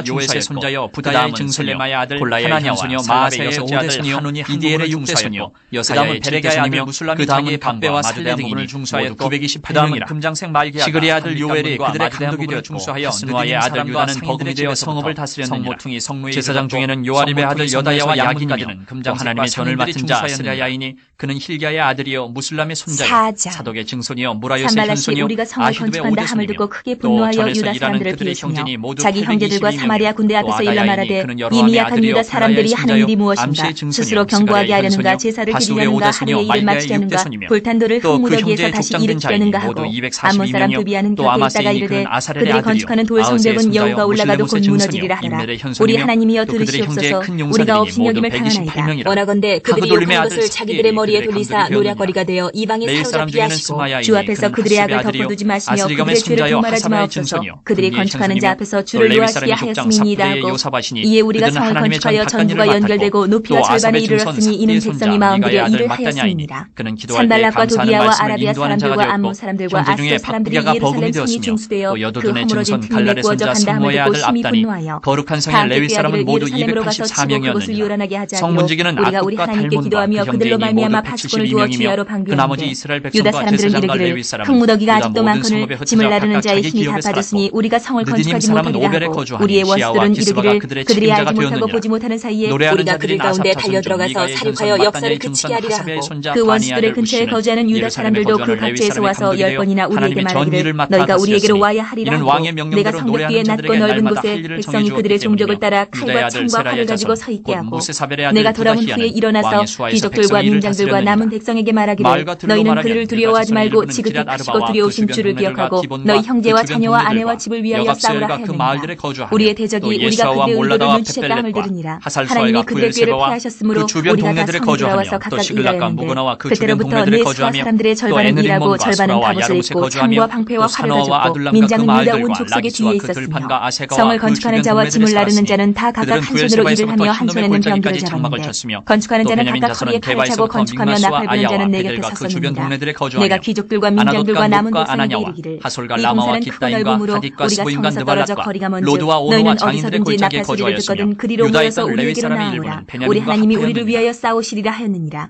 요에스의 손자여 부다야의 증손이요 골라야의 형손이요 마아세의 오데손이요 이디엘의 육대손이요 여사야의 베레가의 아들 무술람이 자기의 박배와 살레 등을 중수하였고 928명이라. 금장색 말기야가 시그리의 아들 요엘이 그들의 감독이 되었고 하스누아의 아들 유다는 버금이 되어 성읍을 다스렸느니라. 제사장 중에는 요아립의 아들 여다야와 야긴이며 또 하나님의 전을 맡은 자 스라야이니 그는 힐기야의 아들이요 무술람의 손자요 사독의 증손이요 무라요스의 현손이요 우리가 성을 건축한다 함을 듣고 크게 분노하여 유다 사람들을 피했으며 자기 형제들과 사마리아 군대 앞에서 일러 말하되 이 미약한 유다 사람들이 하는 일이 무엇인가 스스로 경고하게 하려는가 제사를 드리려는가 하루의 일을 마치려는가 불탄도를 흙무더기에서 다시 일으키려는가 하고 암몬 사람 도비아는 곁에 있다가 이르되 그들이 건축하는 돌 성벽은 여호가 올라가도 곧 무너지리라 하라. 우리 하나님이여 들으시옵소서. 우리가 업신여김을 당하나이다. 원하건대 그들이 욕한 것을 자기들의 머리에 돌리사 노략거리가 되어 이방에 사로잡게 하시고 주 앞에서 그들의 악을 덮어두지 마시며 그들의 죄를 도말하지 마옵소서. 그들이 건축하는 자 앞에서 주를 노하시게 하였음이니이다 하고 이에 우리가 성을 건축하여 전부가 연결되고 높이와 절반에 이르렀으니 이는 백성이 마음들여 일을 하였습니다. 산발락과 도비아와 아라비아 사람들과 암몬 사람들과 아스 사람들이 예루살렘 성이 중수되어 그 허물어진 틈에 구워져 간다 함을 듣고 심히 분노하여 거룩한 성의 레위 사람은 모두 284명이었느니라. 성문지기는 우리가 우리 하나님께 기도하며 그들로 말미암아 파수꾼을 두어 주야로 방비하는데 유다 사람들은 이르기를 흙무더기가 아직도 많거늘 짐을 나르는 자의 힘이 다 빠졌으니 우리가 성을 건축하지 못하리라 하고 우리의 원수들은 이르기를 그들이 알지 못하고 보지 못하는 사이에 우리가 그들 가운데 달려들어가서 살육하여 역사를 그치게 하리라 하고 그 원수들의 근처에 거주하는 유다 사람들도 그 각지에서 와서 10번이나 우리에게 말하기를 너희가 우리에게로 와야 하리라 하고 내가 성벽 뒤에 낮고 넓은 곳에 백성이 그들의 종족을 따라 칼과 창과 활을 가지고 서 있게 하고 내가 돌아온 후에 일어나서 귀족들과 민장들과 남은 백성에게 말하기를 너희는 그들을 두려워하지 말고 지극히 크시고 두려우신 주를 기억하고 너희 형제와 자녀와 아내와 집을 위하여 싸우라 하였느니라. 우리의 대적이 우리가 그들의 의도를 눈치챘다 함을 들으니라. 하나님이 그들의 꾀를 피하셨으므로 우리가 다 성에 들어와서 각각 일하였는데 그때로부터 내 수하 사람들의 절반은 일하고 절반은 갑옷을 입고 창과 방패와 활을 가졌고 민장은 유다 온 족속의 뒤에 있었으며 성을 건축하는 자와 짐을 나르는 자는 다 각각 한 손으로 일을 하며 한 손에는 병기를 잡았는데 건축하는 자는 각각 허리에 칼을 차고 건축하며 나팔 부는 자는 내 곁에 섰었느니라. 내가 귀족들과 민장들과 남은 백성에게 이르기를 이 공사는 크고 넓음으로 우리가 성에서 떨어져 거리가 먼즉 너희는 어디서든지 나팔 소리를 듣거든 그리로 모여서 우리에게로 나아오라. 우리 하나님이 우리를 위하여 싸우시리라 하였느니라.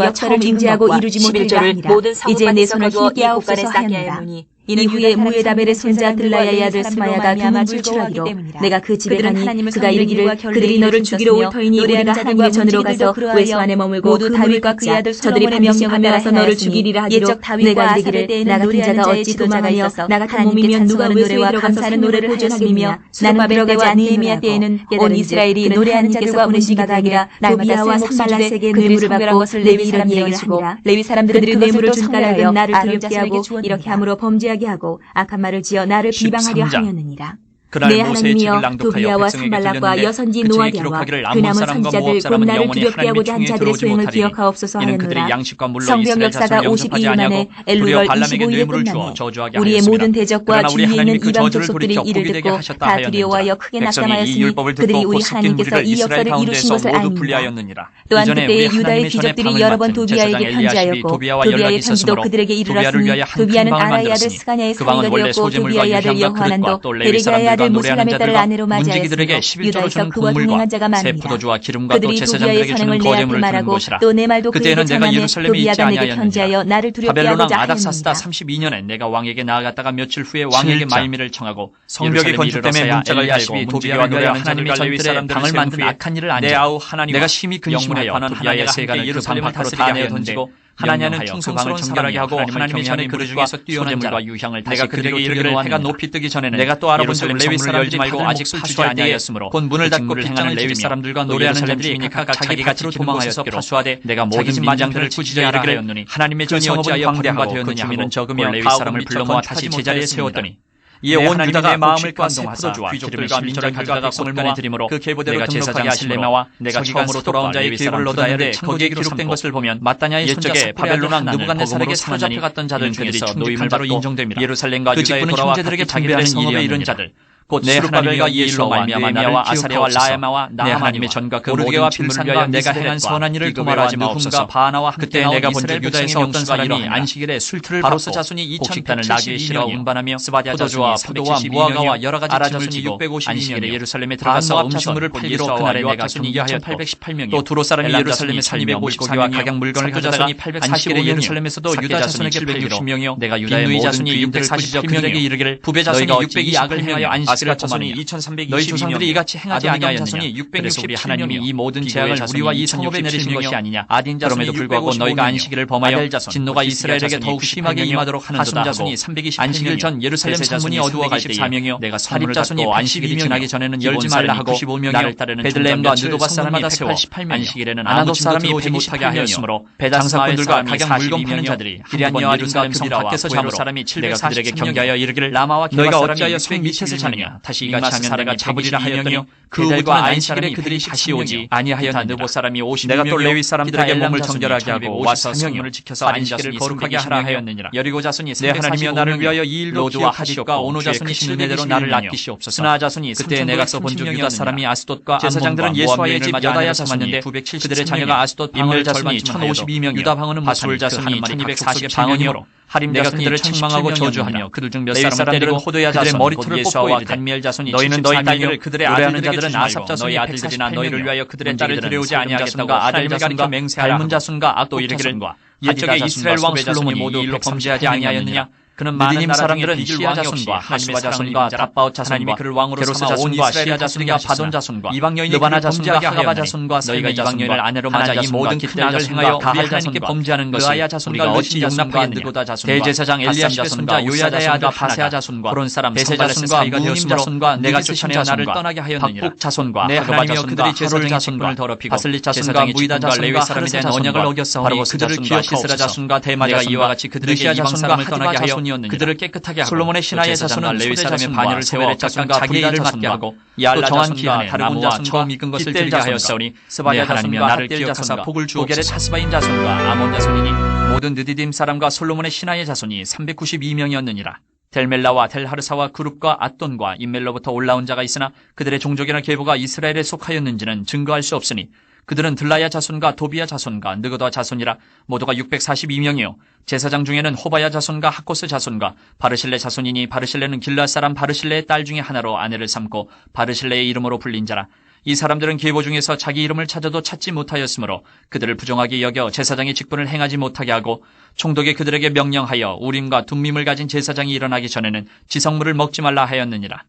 내가 역사를 중지하고 이루지 못하리라 하니라. 이제 내 손을 힘있게 하옵소서 하였노라. 이후에 무에다벨의 손자 들라야의 아들 스마야가 그 문을 출하기로 내가 그 집에 가니 그가 이르기를 그들이 너를 죽이러 올 터이니 우리가 하나님의 전으로 가서 외소 안에 머물고 그 다윗과 그의 아들 저들이 반드시 함께와서 너를 죽이리라 하기로 내가 이르기를 나 같은 자가 어찌 도망하며 나 같은 몸이면 누가 외소와 감사하는 노래를 보존하리며 나는 들어가지 아니하며 때에는 온 이스라엘이 노래하는 자들과 보내신 바가 아니라 날마다 산발라세게 뇌물을 받고 레위 사람들에게 주고 레위 사람들은 뇌물을 준가하여 나를 두렵게 하고 이렇게 함으로 범죄하게 하고 악한 말을 지어 나를 비방하려 13장. 하였느니라. 그날 내 모세의 책을 하나님이여 낭독하여 도비야와 백성에게 산발락과 들렸는데 여선지 그 책에 노아디아와 기록하기를 그 아몬 남은 사람과 모압 선지자들 곧 사람은 나를 영원히 두렵게 하나님의 하고자 한 총에 자들의 들어오지 소행을 못하리니 기억하옵소서 이는 그들의 하였노라. 양식과 물로 성경 이스라엘 역사가 자손을 용납하지 52일 만에 아니하고 엘루월 우리와 발람에게 25일에 뇌물을 주어 끝나네. 저주하게 우리의 하였습니다. 모든 대적과 그러나 우리 주위에 있는 하나님이 그 이방 저주를 족속들이 돌이켜 이를 복이 되게 듣고 하셨다 다 두려워하여 하였느니라. 크게 백성이 이 낙담하였으니 율법을 그들이 듣고 우리 곧 섞인 하나님께서 무리를 이 이스라엘 역사를 이루신 가운데서 것을 모두 아니라. 분리하였느니라. 또한 이전에 그때 우리 유다의 하나님의 전에 귀족들이 방을 여러 번 맡은 도비아에게 제사장 엘리야십이 편지하였고 도비아와 도비아의 연락이 편지도 있었으므로 그들에게 도비아를 위하여 이르렀으니 한 큰 도비아는 방을 아라의 아들 만들었으니 스가냐의 그 방은 사위가 원래 되었고 소재물과 도비아의 아들 유향과 여호하난도 그릇과 또 레위 베레기야의 사람들과 아들 노래하는 무술람의 딸을 자들과 아내로 문지기들에게 맞이하였으므로 11조로 유다에서 주는 그와 곡물과 동행한 자가 새 많으니라. 포도주와 기름과 또 그들이 도비아의 제사장들에게 주는 선행을 내한테 거제물을 주는 말하고 것이라. 또 내 말도 그에게 그때에는 내가 전하매 예루살렘에 있지 도비아가 내게 아니하였느니라. 편지하여 나를 두렵게 바벨론 하고자 왕 아닥사스다 하였느니라. 32년에 내가 왕에게 나아갔다가 며칠 후에 왕에게 7장. 말미를 청하고 성벽의 건축 때문에 문자가 야시비 도비아와 노래하는 하나님의 전들의 방을 만든 악한 일을 안내 아우 하나님 내가 심히 근심하여 도비아의 세간을 예루살렘을 다스리게 하여 던지고 하나냐는 충성스러운 정결하게 하고 하나님의 전에 그릇 중에서 뛰어난 자와 유향을 다시 그들에게 이르기를 해가 높이 뜨기 전에는 내가 또 알아본 줄 레위 사람들이 말고 아직 술주지 아니하였으므로 곧 문을 닫고 빗장을 레위 사람들과 노래하는 자들이 각각 자기 밭으로 도망하여서 파수하되 내가 모든 민장들을 꾸짖어 이르기를 하나님의 전이 어찌하여 광대하고 그 주민은 적으며 레위 사람을 불러 모아 다시 제자리에 세웠더니 이에 온 유다가 마음을 가동하사 귀족들과 민족들과 백성을 모아 그 계보대로 내가 제사장 실레마와 내가 처음으로 돌아온 자의 계보를 얻었는데 거기에 기록된 것을 보면 마따냐의 옛적에 바벨론 왕 느부갓네살에게 사로잡혀갔던 자들 중에서 노임을 받고 인정됩니다. 예루살렘과 유다에 돌아와 형제들에게 자기들의 성읍에 이른 자들 곧 수르바벨과 예수와 말미암아 아사랴와 라에마와 내 하나님의 전과 그 모든 진물을 위하여 내가 행한 선한 일을 도말하지 마옵소서. 바나와 그때 내가 본즉 유다에서 어떤 사람이 안식일에 술틀을 바로스 자손이 곡식단을 나귀에 실어 운반하며 포도주와 포도와 무화과와 여러 가지 짐을 지고 안식일에 예루살렘에 들어가서 음식물을 팔기로 그날에 내가 경계하였고 또 두로 사람이 예루살렘에 살며 물고기와 각양 물건을 가져다가 안식일에 예루살렘에서도 유다 자손에게 760명이요 내가 유다의 모든 귀인들을 꾸짖어 그들에게 이르기를 부배 자손이 620악을 행하여 안식일을 자손이 2322명이요 너희 조상들이 이같이 행하지 아니하였느냐. 그래서 우리 하나님이 이 모든 재앙을 우리와 이 성읍에 내리신 것이 아니냐. 그럼에도 불구하고 너희가 안식일을 범하여 진노가 이스라엘에게 더욱 심하게 임하도록 하는도다 하고 안식일 전 예루살렘 창문이 어두워갈 때에 내가 선문을 닫고 안식일이 지나기 전에는 열지 말라 하고 나를 따르는 베들레헴과 느도바 사람마다 세워 안식일에는 아나돗 사람이 오지 못하게 하였으므로 장사꾼들과 각양 물건 파는 자들이 기리안 여아림과 성 밖에서 잠으로 내가 그들에게 경계하여 이르기를 너희가 어찌하여 성 밑에서 자느냐. 다시 이같이 하면 내가 잡으리라 하였더니 그 후과 안식일에 그들이 다시 오지 아니하였느니라. 느보 사람이 50명이요 내가 또 레위 사람들에게 몸을 정결하게 하고 와서 성문을 지켜서 안식일을 거룩하게 하라 하였느니라. 여리고 자손이 내 하나님이여 나를 위하여 이 일로 기억하시옵고 오노 자손이 신은혜대로 나를 아끼시옵소서. 스나 자손이 그때 내가 써본즉 유다 사람이 아스돗과 제사장들은 예수와의 집 여다야 자손인데 그들의 자녀가 아스돗 임멜 자손이 1052명이요 유다 방언은 바술 자손이 1240방언이요 하림 내가 그들을 책망하고 저주하며 그들 중 몇 사람을 때리고 호도야 자손 머리털을 뽑고 간미엘 자손이 너희는 너희 딸들을 그들의 아들들에게 주지 말고 너희 아들들이나 너희를 위하여 그들의 딸을 들여오지 아니하겠다고 하나님을 가리켜 맹세하라. 닮은 자손과 악독 이르기를 옛적에 이스라엘 왕 솔로몬이 모두 일로 범죄하지 아니하였느냐. 그는 많은 사람들은 시아 자손과 하수바 자손과 다바옷 자손과 그를 왕으로 삼아 온 이스라엘 자손과 바돈 자손과 이방 여인이 느바나 자손과 하가바 자손과 너희가 이방 여인을 아내로 맞아 이 모든 큰 악을 행하여 가할 자손께 범죄하는 것이 우리가 어찌 용납하겠느냐. 대제사장 엘리야십의 손자 요야다의 아들 바세아 자손과 그런 사람 베세 자손과 무님 자손과 내가 쫓아내어 나를 떠나게 하였느니라. 박복 자손과 내 하나님이여 그들이 제사장의 직분을 더럽히고 바슬리 자손과 무이다 자손과 레위 사람에 대한 언약을 어겼사오니 그들을 기억하옵소서. 시스라 자손과 대마 자손과 이와 같이 그들에게 이방 사람을 떠나게 하여 그들을 깨끗하게 하고 솔로몬의 신하의 자손은 레위 사람의 반열을 세워 각각 자기 일을 맡게 하고 또 정한 기한에 나무와 처음 익은 것을 드리게 하였사오니 스바랴 자손과 나를 기억하사 복을 주옵소서. 차스바임 자손과 아몬 자손이니 모든 느디딤 사람과 솔로몬의 신하의 자손이 392명이었느니라. 델멜라와 델하르사와 그룹과 앗돈과 임멜로부터 올라온 자가 있으나 그들의 종족이나 계보가 이스라엘에 속하였는지는 증거할 수 없으니 그들은 들라야 자손과 도비야 자손과 느그다 자손이라 모두가 642명이요 제사장 중에는 호바야 자손과 하코스 자손과 바르실레 자손이니 바르실레는 길라 사람 바르실레의 딸 중에 하나로 아내를 삼고 바르실레의 이름으로 불린 자라. 이 사람들은 계보 중에서 자기 이름을 찾아도 찾지 못하였으므로 그들을 부정하게 여겨 제사장의 직분을 행하지 못하게 하고 총독이 그들에게 명령하여 우림과 둠밈을 가진 제사장이 일어나기 전에는 지성물을 먹지 말라 하였느니라.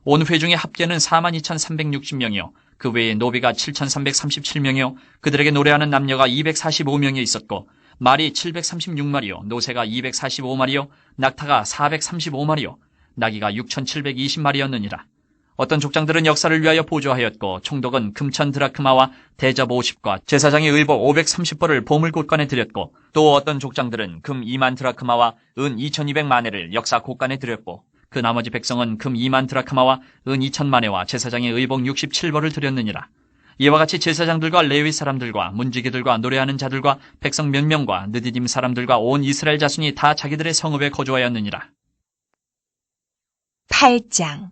온 회중의 합계는 42,360명이요 그 외에 노비가 7,337명이요 그들에게 노래하는 남녀가 245명이 있었고 말이 736마리요 노새가 245마리요 낙타가 435마리요 나귀가 6,720마리였느니라. 어떤 족장들은 역사를 위하여 보조하였고 총독은 금천 드라크마와 대접 50과 제사장의 의복 530벌을 보물곳간에 드렸고 또 어떤 족장들은 금 2만 드라크마와 은 2,200마네를 역사 곳간에 드렸고 그 나머지 백성은 금 2만 드라크마와 은 2천만에와 제사장의 의복 67벌을 드렸느니라. 이와 같이 제사장들과 레위 사람들과 문지기들과 노래하는 자들과 백성 몇 명과 느디딤 사람들과 온 이스라엘 자손이 다 자기들의 성읍에 거주하였느니라. 8장.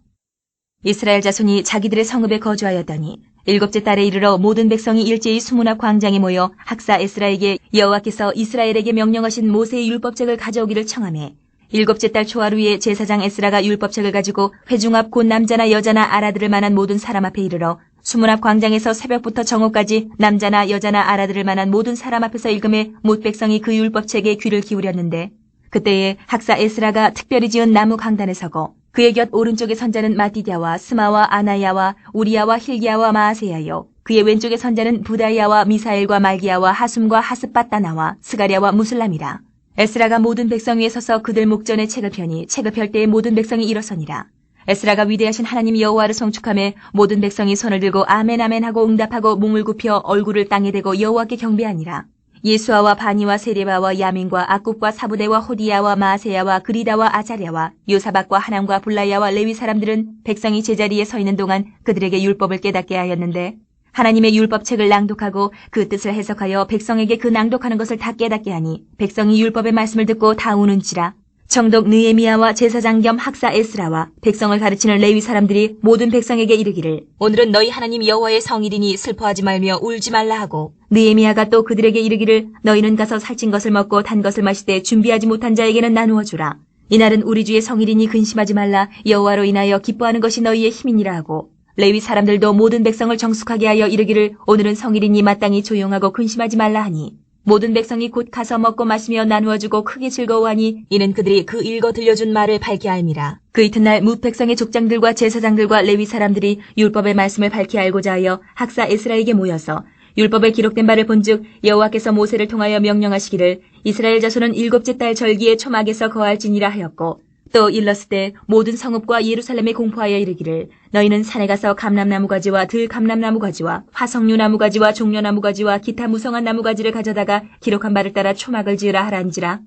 이스라엘 자손이 자기들의 성읍에 거주하였더니 일곱째 달에 이르러 모든 백성이 일제히 수문 앞 광장에 모여 학사 에스라에게 여호와께서 이스라엘에게 명령하신 모세의 율법책을 가져오기를 청하매 일곱째 달 초하루에 제사장 에스라가 율법책을 가지고 회중 앞 곧 남자나 여자나 알아들을 만한 모든 사람 앞에 이르러 수문 앞 광장에서 새벽부터 정오까지 남자나 여자나 알아들을 만한 모든 사람 앞에서 읽음에 못 백성이 그 율법책에 귀를 기울였는데 그때에 학사 에스라가 특별히 지은 나무 강단에 서고 그의 곁 오른쪽의 선자는 마띠디아와 스마와 아나야와 우리야와 힐기야와 마아세야요. 그의 왼쪽의 선자는 부다야와 미사엘과 말기야와 하숨과 하스바따나와 스가랴와 무슬람이라. 에스라가 모든 백성 위에 서서 그들 목전에 책을 펴니 책을 펼 때에 모든 백성이 일어서니라. 에스라가 위대하신 하나님 여호와를 송축하며 모든 백성이 손을 들고 아멘 아멘 하고 응답하고 몸을 굽혀 얼굴을 땅에 대고 여호와께 경배하니라. 예수아와 바니와 세레바와 야민과 악굽과 사부대와 호디야와 마세야와 그리다와 아자랴와 요사박과 하남과 블라야와 레위 사람들은 백성이 제자리에 서 있는 동안 그들에게 율법을 깨닫게 하였는데 하나님의 율법책을 낭독하고 그 뜻을 해석하여 백성에게 그 낭독하는 것을 다 깨닫게 하니 백성이 율법의 말씀을 듣고 다 우는지라. 정독 느헤미야와 제사장 겸 학사 에스라와 백성을 가르치는 레위 사람들이 모든 백성에게 이르기를 오늘은 너희 하나님 여호와의 성일이니 슬퍼하지 말며 울지 말라 하고 느헤미야가 또 그들에게 이르기를 너희는 가서 살찐 것을 먹고 단 것을 마시되 준비하지 못한 자에게는 나누어 주라. 이날은 우리 주의 성일이니 근심하지 말라. 여호와로 인하여 기뻐하는 것이 너희의 힘이니라 하고 레위 사람들도 모든 백성을 정숙하게 하여 이르기를 오늘은 성일이니 마땅히 조용하고 근심하지 말라 하니 모든 백성이 곧 가서 먹고 마시며 나누어주고 크게 즐거워하니 이는 그들이 그 읽어 들려준 말을 밝히 알미라. 그 이튿날 뭇 백성의 족장들과 제사장들과 레위 사람들이 율법의 말씀을 밝히 알고자 하여 학사 에스라에게 모여서 율법에 기록된 바를 본즉 여호와께서 모세를 통하여 명령하시기를 이스라엘 자손은 일곱째 달 절기에 초막에서 거할지니라 하였고 또 일렀을 모든 성읍과 예루살렘에 공포하여 이르기를 너희는 산에 가서 감람나무 가지와 들감람나무 가지와 화석류 나무 가지와 종려나무 가지와 기타 무성한 나무 가지를 가져다가 기록한 바를 따라 초막을 지으라 하란지라.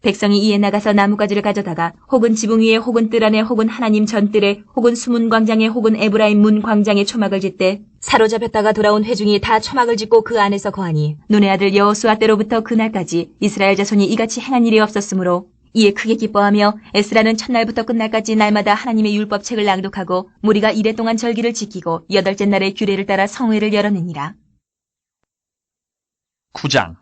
백성이 이에 나가서 나무 가지를 가져다가 혹은 지붕 위에 혹은 뜰 안에 혹은 하나님 전뜰에 혹은 수문 광장에 혹은 에브라임 문 광장에 초막을 짓되 사로잡혔다가 돌아온 회중이 다 초막을 짓고 그 안에서 거하니 눈의 아들 여호수아 때로부터 그날까지 이스라엘 자손이 이같이 행한 일이 없었으므로 이에 크게 기뻐하며 에스라는 첫날부터 끝날까지 날마다 하나님의 율법책을 낭독하고 무리가 이레 동안 절기를 지키고 여덟째 날에 규례를 따라 성회를 열었느니라. 9장.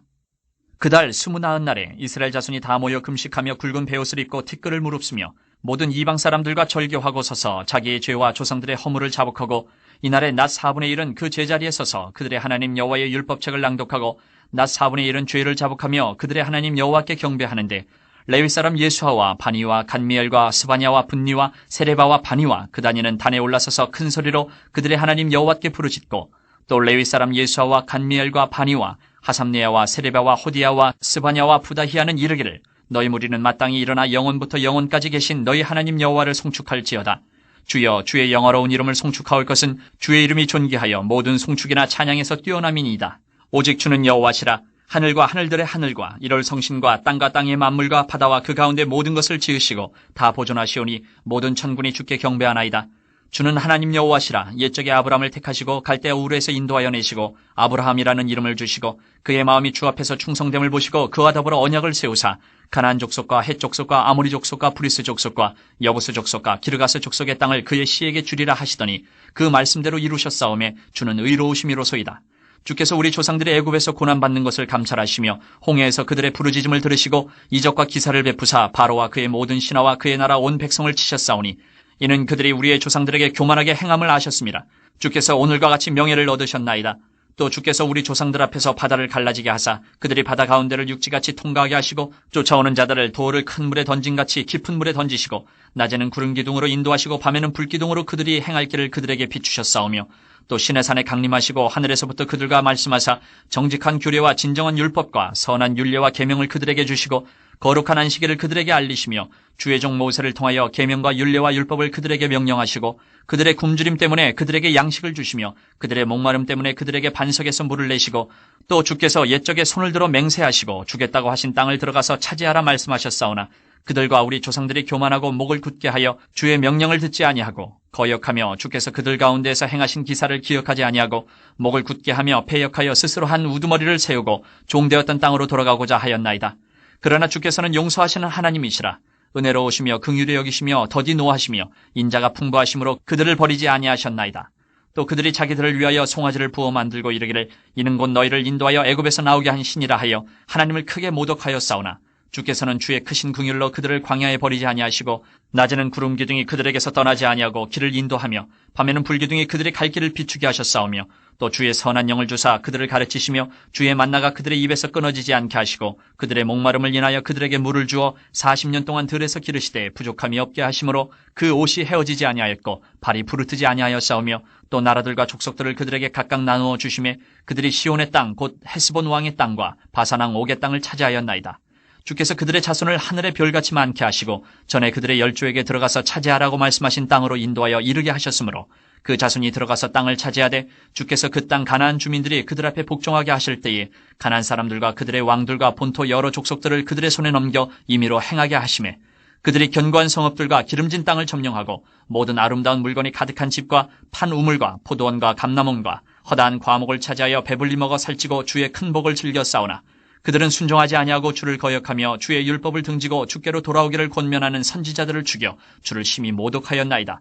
그달 29날에 이스라엘 자손이 다 모여 금식하며 굵은 베옷을 입고 티끌을 무릅쓰며 모든 이방 사람들과 절교하고 서서 자기의 죄와 조상들의 허물을 자복하고 이날에 낮 4분의 1은 그 제자리에 서서 그들의 하나님 여호와의 율법책을 낭독하고 낮 4분의 1은 죄를 자복하며 그들의 하나님 여호와께 경배하는데 레위 사람 예수아와 바니와 간미엘과 스바냐와 분니와 세레바와 바니와 그 다니는 단에 올라서서 큰 소리로 그들의 하나님 여호와께 부르짖고 또 레위 사람 예수아와 간미엘과 바니와 하삼네야와 세레바와 호디야와 스바냐와 부다히야는 이르기를 너희 무리는 마땅히 일어나 영원부터 영원까지 계신 너희 하나님 여호와를 송축할지어다. 주여 주의 영화로운 이름을 송축하올 것은 주의 이름이 존귀하여 모든 송축이나 찬양에서 뛰어남이니이다. 오직 주는 여호와시라. 하늘과 하늘들의 하늘과 이럴 성신과 땅과 땅의 만물과 바다와 그 가운데 모든 것을 지으시고 다 보존하시오니 모든 천군이 주께 경배하나이다. 주는 하나님 여호와시라. 옛적에 아브라함을 택하시고 갈대아 우르에서 인도하여 내시고 아브라함이라는 이름을 주시고 그의 마음이 주 앞에서 충성됨을 보시고 그와 더불어 언약을 세우사 가나안 족속과 헷 족속과 아모리 족속과 브리스 족속과 여부스 족속과 기르가스 족속의 땅을 그의 씨에게 주리라 하시더니 그 말씀대로 이루셨사오매 주는 의로우심이로소이다. 주께서 우리 조상들의 애굽에서 고난받는 것을 감찰하시며 홍해에서 그들의 부르짖음을 들으시고 이적과 기사를 베푸사 바로와 그의 모든 신하와 그의 나라 온 백성을 치셨사오니 이는 그들이 우리의 조상들에게 교만하게 행함을 아셨습니다. 주께서 오늘과 같이 명예를 얻으셨나이다. 또 주께서 우리 조상들 앞에서 바다를 갈라지게 하사 그들이 바다 가운데를 육지같이 통과하게 하시고 쫓아오는 자들을 돌을 큰 물에 던진같이 깊은 물에 던지시고 낮에는 구름 기둥으로 인도하시고 밤에는 불기둥으로 그들이 행할 길을 그들에게 비추셨사오며 또 시내산에 강림하시고 하늘에서부터 그들과 말씀하사 정직한 규례와 진정한 율법과 선한 율례와 계명을 그들에게 주시고 거룩한 안식일을 그들에게 알리시며 주의 종 모세를 통하여 계명과 율례와 율법을 그들에게 명령하시고 그들의 굶주림 때문에 그들에게 양식을 주시며 그들의 목마름 때문에 그들에게 반석에서 물을 내시고 또 주께서 옛적에 손을 들어 맹세하시고 주겠다고 하신 땅을 들어가서 차지하라 말씀하셨사오나 그들과 우리 조상들이 교만하고 목을 굳게 하여 주의 명령을 듣지 아니하고 거역하며 주께서 그들 가운데에서 행하신 기사를 기억하지 아니하고 목을 굳게 하며 패역하여 스스로 한 우두머리를 세우고 종되었던 땅으로 돌아가고자 하였나이다. 그러나 주께서는 용서하시는 하나님이시라. 은혜로우시며 긍휼히 여기시며 더디 노하시며 인자가 풍부하심으로 그들을 버리지 아니하셨나이다. 또 그들이 자기들을 위하여 송아지를 부어 만들고 이르기를 이는 곧 너희를 인도하여 애굽에서 나오게 한 신이라 하여 하나님을 크게 모독하였사오나 주께서는 주의 크신 긍휼로 그들을 광야에 버리지 아니하시고 낮에는 구름 기둥이 그들에게서 떠나지 아니하고 길을 인도하며 밤에는 불 기둥이 그들의 갈 길을 비추게 하셨사오며 또 주의 선한 영을 주사 그들을 가르치시며 주의 만나가 그들의 입에서 끊어지지 않게 하시고 그들의 목마름을 인하여 그들에게 물을 주어 40년 동안 들에서 기르시되 부족함이 없게 하심으로 그 옷이 헤어지지 아니하였고 발이 부르트지 아니하였사오며 또 나라들과 족속들을 그들에게 각각 나누어 주심에 그들이 시온의 땅 곧 헤스본 왕의 땅과 바산 왕 옥의 땅을 차지하였나이다. 주께서 그들의 자손을 하늘의 별같이 많게 하시고 전에 그들의 열조에게 들어가서 차지하라고 말씀하신 땅으로 인도하여 이르게 하셨으므로 그 자손이 들어가서 땅을 차지하되 주께서 그 땅 가나안 주민들이 그들 앞에 복종하게 하실 때에 가나안 사람들과 그들의 왕들과 본토 여러 족속들을 그들의 손에 넘겨 임의로 행하게 하심에 그들이 견고한 성읍들과 기름진 땅을 점령하고 모든 아름다운 물건이 가득한 집과 판 우물과 포도원과 감람원과 허다한 과목을 차지하여 배불리 먹어 살찌고 주의 큰 복을 즐겨 싸우나 그들은 순종하지 아니하고 주를 거역하며 주의 율법을 등지고 주께로 돌아오기를 권면하는 선지자들을 죽여 주를 심히 모독하였나이다.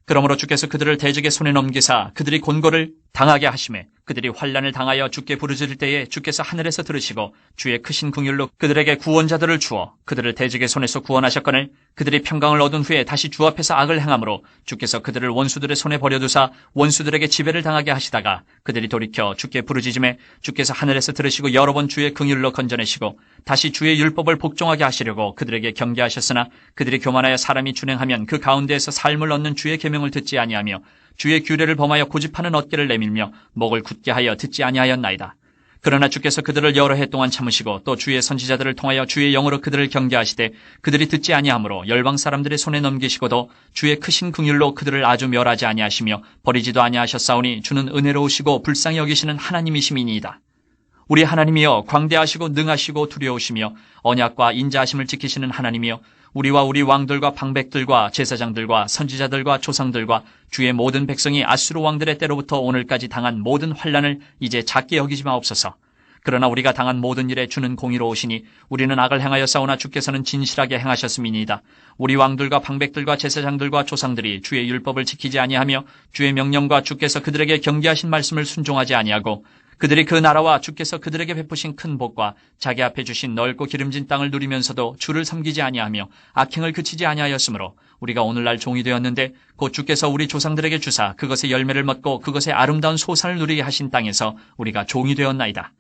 그러므로 주께서 그들을 대적의 손에 넘기사 그들이 곤고를 당하게 하심에 그들이 환난을 당하여 주께 부르짖을 때에 주께서 하늘에서 들으시고 주의 크신 긍휼로 그들에게 구원자들을 주어 그들을 대적의 손에서 구원하셨거늘 그들이 평강을 얻은 후에 다시 주 앞에서 악을 행함으로 주께서 그들을 원수들의 손에 버려두사 원수들에게 지배를 당하게 하시다가 그들이 돌이켜 주께 부르짖음에 주께서 하늘에서 들으시고 여러 번 주의 긍휼로 건져내시고 다시 주의 율법을 복종하게 하시려고 그들에게 경계하셨으나 그들이 교만하여 사람이 준행하면 그 가운데에서 삶을 얻는 주의 계명을 듣지 아니하며 주의 규례를 범하여 고집하는 어깨를 내밀며 목을 굳게 하여 듣지 아니하였나이다. 그러나 주께서 그들을 여러 해 동안 참으시고 또 주의 선지자들을 통하여 주의 영으로 그들을 경계하시되 그들이 듣지 아니하므로 열방 사람들의 손에 넘기시고도 주의 크신 긍휼로 그들을 아주 멸하지 아니하시며 버리지도 아니하셨사오니 주는 은혜로우시고 불쌍히 여기시는 하나님이심이니이다. 우리 하나님이여 광대하시고 능하시고 두려우시며 언약과 인자하심을 지키시는 하나님이여 우리와 우리 왕들과 방백들과 제사장들과 선지자들과 조상들과 주의 모든 백성이 아수르 왕들의 때로부터 오늘까지 당한 모든 환난을 이제 작게 여기지 마옵소서. 그러나 우리가 당한 모든 일에 주는 공의로우시니 우리는 악을 행하여 싸우나 주께서는 진실하게 행하셨음이니이다. 우리 왕들과 방백들과 제사장들과 조상들이 주의 율법을 지키지 아니하며 주의 명령과 주께서 그들에게 경계하신 말씀을 순종하지 아니하고 그들이 그 나라와 주께서 그들에게 베푸신 큰 복과 자기 앞에 주신 넓고 기름진 땅을 누리면서도 주를 섬기지 아니하며 악행을 그치지 아니하였으므로 우리가 오늘날 종이 되었는데 곧 주께서 우리 조상들에게 주사 그것의 열매를 먹고 그것의 아름다운 소산을 누리게 하신 땅에서 우리가 종이 되었나이다.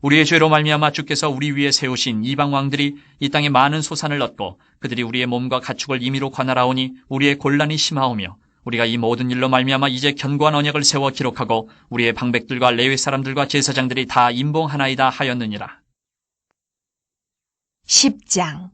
우리의 죄로 말미암아 주께서 우리 위에 세우신 이방 왕들이 이 땅에 많은 소산을 얻고 그들이 우리의 몸과 가축을 임의로 관할하오니 우리의 곤란이 심하오며 우리가 이 모든 일로 말미암아 이제 견고한 언약을 세워 기록하고 우리의 방백들과 레위 사람들과 제사장들이 다 임봉하나이다 하였느니라. 10장.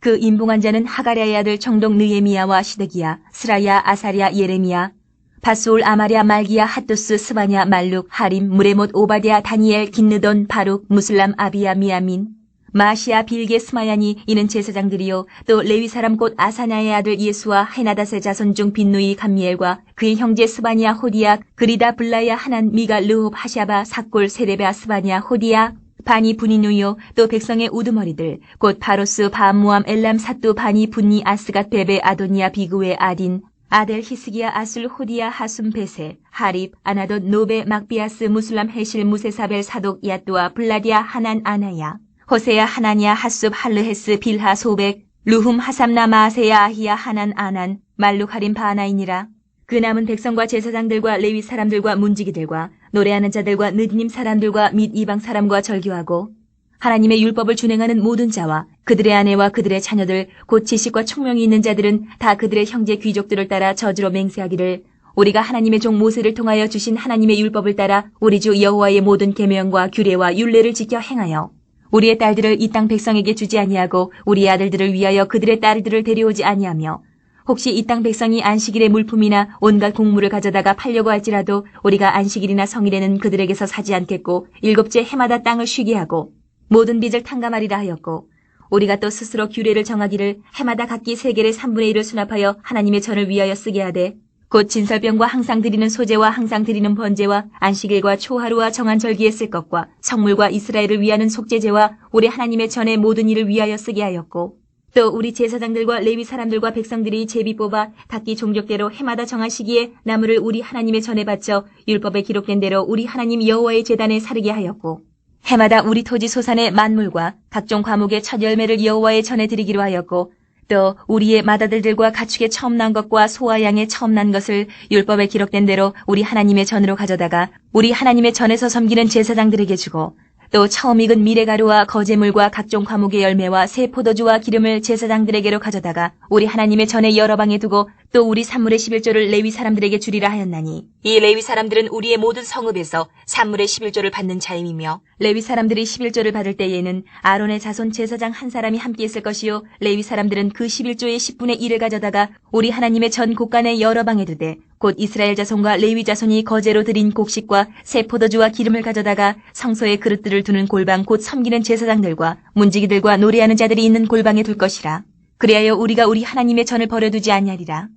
그 임봉한 자는 하가랴의 아들 청동 느헤미야와 시드기야, 스라야, 아사랴, 예레미야, 바스올, 아마랴, 말기야, 핫도스, 스바냐, 말룩, 하림, 무레못, 오바댜, 다니엘, 긴느돈, 바룩, 무슬람, 아비야, 미야민, 마시아, 빌게, 스마야니 이는 제사장들이요 또 레위 사람 곧 아사냐의 아들 예수와 헤나닷의 자손 중 빈누이 감미엘과 그의 형제 스바냐, 호디야, 그리다, 블라야, 하난, 미가, 르홉, 하샤바, 사골, 세레베아, 스바냐, 호디야, 바니, 분이누요 또 백성의 우두머리들 곧 바로스, 바암모암, 엘람, 사뚜, 바니, 분니, 아스갓, 베베, 아도니아, 비그웨, 아딘, 아델, 히스기야, 아술, 호디야, 하숨, 베세, 하립, 아나돗, 노베, 막비아스, 무슬람, 헤실, 무세사벨, 사독, 야뚜아, 블라디아, 하난, 아나야, 호세야, 하나냐, 하숲, 할르헤스, 빌하, 소백, 루훔, 하삼나, 마세야, 아히야, 하난, 아난, 말룩, 하림, 바하나이니라. 그 남은 백성과 제사장들과 레위 사람들과 문지기들과 노래하는 자들과 느디님 사람들과 및 이방 사람과 절교하고 하나님의 율법을 준행하는 모든 자와 그들의 아내와 그들의 자녀들 곧 지식과 총명이 있는 자들은 다 그들의 형제 귀족들을 따라 저주로 맹세하기를 우리가 하나님의 종 모세를 통하여 주신 하나님의 율법을 따라 우리 주 여호와의 모든 계명과 규례와 율례를 지켜 행하여 우리의 딸들을 이 땅 백성에게 주지 아니하고 우리의 아들들을 위하여 그들의 딸들을 데려오지 아니하며 혹시 이 땅 백성이 안식일의 물품이나 온갖 곡물을 가져다가 팔려고 할지라도 우리가 안식일이나 성일에는 그들에게서 사지 않겠고 일곱째 해마다 땅을 쉬게 하고 모든 빚을 탕감하리라 하였고 우리가 또 스스로 규례를 정하기를 해마다 각기 세겔의 3분의 1을 수납하여 하나님의 전을 위하여 쓰게 하되 곧 진설병과 항상 드리는 소제와 항상 드리는 번제와 안식일과 초하루와 정한 절기에 쓸 것과 성물과 이스라엘을 위하는 속죄제와 우리 하나님의 전의 모든 일을 위하여 쓰게 하였고 또 우리 제사장들과 레위 사람들과 백성들이 제비 뽑아 각기 종족대로 해마다 정한 시기에 나무를 우리 하나님의 전에 바쳐 율법에 기록된 대로 우리 하나님 여호와의 제단에 사르게 하였고 해마다 우리 토지 소산의 만물과 각종 과목의 첫 열매를 여호와의 전에 드리기로 하였고 또 우리의 맏아들들과 가축의 처음 난 것과 소와 양의 처음 난 것을 율법에 기록된 대로 우리 하나님의 전으로 가져다가 우리 하나님의 전에서 섬기는 제사장들에게 주고 또 처음 익은 미레가루와 거제물과 각종 과목의 열매와 새 포도주와 기름을 제사장들에게로 가져다가 우리 하나님의 전에 여러 방에 두고 또 우리 산물의 11조를 레위 사람들에게 주리라 하였나니 이 레위 사람들은 우리의 모든 성읍에서 산물의 11조를 받는 자임이며 레위 사람들이 11조를 받을 때에는 아론의 자손 제사장 한 사람이 함께 있을 것이요 레위 사람들은 그 11조의 10분의 1을 가져다가 우리 하나님의 전 곳간의 여러 방에 두되 곧 이스라엘 자손과 레위 자손이 거제로 드린 곡식과 새 포도주와 기름을 가져다가 성소의 그릇들을 두는 골방 곧 섬기는 제사장들과 문지기들과 노래하는 자들이 있는 골방에 둘 것이라. 그리하여 우리가 우리 하나님의 전을 버려두지 아니하리라.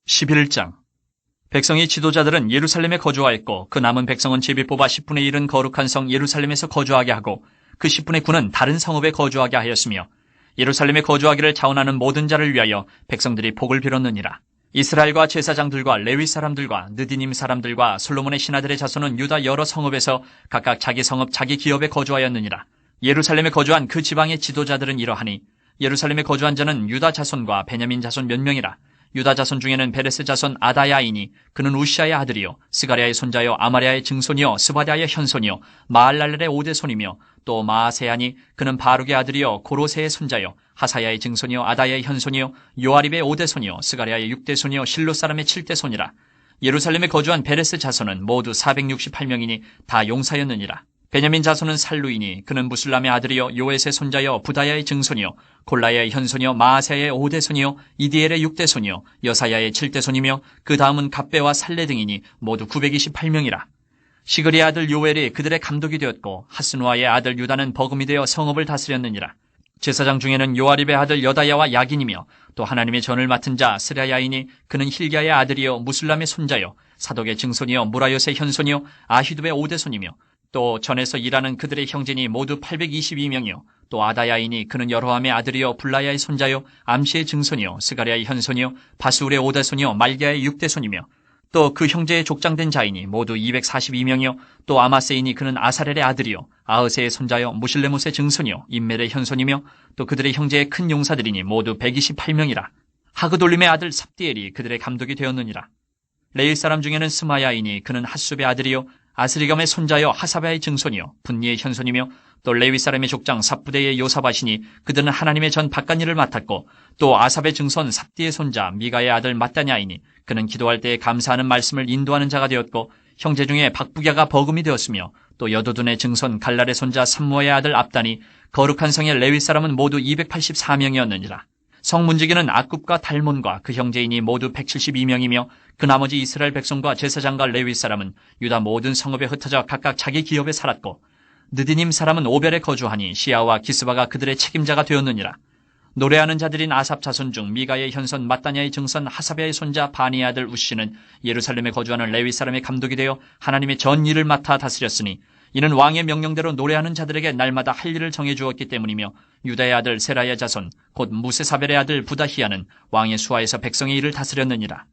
11장. 백성의 지도자들은 예루살렘에 거주하였고 그 남은 백성은 제비 뽑아 10분의 1은 거룩한 성 예루살렘에서 거주하게 하고 그 10분의 9는 다른 성읍에 거주하게 하였으며 예루살렘에 거주하기를 자원하는 모든 자를 위하여 백성들이 복을 빌었느니라. 이스라엘과 제사장들과 레위 사람들과 느디님 사람들과 솔로몬의 신하들의 자손은 유다 여러 성읍에서 각각 자기 성읍 자기 기업에 거주하였느니라. 예루살렘에 거주한 그 지방의 지도자들은 이러하니 예루살렘에 거주한 자는 유다 자손과 베냐민 자손 몇 명이라. 유다 자손 중에는 베레스 자손 아다야이니 그는 우시아의 아들이요 스가랴의 손자요 아마랴의 증손이요 스바랴의 현손이요 마알랄렐의 오대손이며 또 마아세야니 그는 바룩의 아들이요 고로세의 손자요 하사야의 증손이요 아다야의 현손이요 요아립의 오대손이요 스가랴의 육대손이요 실로 사람의 칠대손이라. 예루살렘에 거주한 베레스 자손은 모두 468명이니 다 용사였느니라. 베냐민 자손은 살루이니 그는 무술람의 아들이요 요에스의 손자여 부다야의 증손이요 골라야의 현손이요 마아세야의 오대손이요 이디엘의 육대손이요 여사야의 칠대손이며 그 다음은 갑배와 살레 등이니 모두 928명이라. 시그리의 아들 요엘이 그들의 감독이 되었고 하스누아의 아들 유다는 버금이 되어 성읍을 다스렸느니라. 제사장 중에는 요아립의 아들 여다야와 야긴이며 또 하나님의 전을 맡은 자 스라야이니 그는 힐기야의 아들이요 무술람의 손자요 사독의 증손이요 무라요스의 현손이요 아히두의 오대손이며 또 전에서 일하는 그들의 형제니 모두 822명이요 또 아다야이니 그는 여로함의 아들이요 불라야의 손자요 암시의 증손이요 스가랴의 현손이요 바스울의 오대손이요 말기야의 육대손이며 또 그 형제의 족장된 자이니 모두 242명이요 또 아마세이니 그는 아사렐의 아들이요 아흐세의 손자요 무실레못의 증손이요 임멜의 현손이며 또 그들의 형제의 큰 용사들이니 모두 128명이라. 하그돌림의 아들 삽디엘이 그들의 감독이 되었느니라. 레일 사람 중에는 스마야이니 그는 핫숲의 아들이요 아스리감의 손자여 하사바의 증손이요 분니의 현손이며 또 레위 사람의 족장 삽부대의 요사바시니 그들은 하나님의 전 바깥일을 맡았고 또 아삽의 증손 삽디의 손자 미가의 아들 마따냐이니 그는 기도할 때에 감사하는 말씀을 인도하는 자가 되었고 형제 중에 박부갸가 버금이 되었으며 또 여도둔의 증손 갈랄의 손자 삼무아의 아들 압단이 거룩한 성의 레위 사람은 모두 284명이었느니라. 성문지기는 아굽과 달몬과 그 형제인이 모두 172명이며 그 나머지 이스라엘 백성과 제사장과 레위 사람은 유다 모든 성읍에 흩어져 각각 자기 기업에 살았고 느디님 사람은 오벨에 거주하니 시아와 기스바가 그들의 책임자가 되었느니라. 노래하는 자들인 아삽 자손 중 미가의 현손 마따냐의 증손 하사베의 손자 바니의 아들 우시는 예루살렘에 거주하는 레위 사람의 감독이 되어 하나님의 전 일을 맡아 다스렸으니 이는 왕의 명령대로 노래하는 자들에게 날마다 할 일을 정해 주었기 때문이며 유다의 아들 세라의 자손 곧 무세사벨의 아들 부다히야는 왕의 수하에서 백성의 일을 다스렸느니라.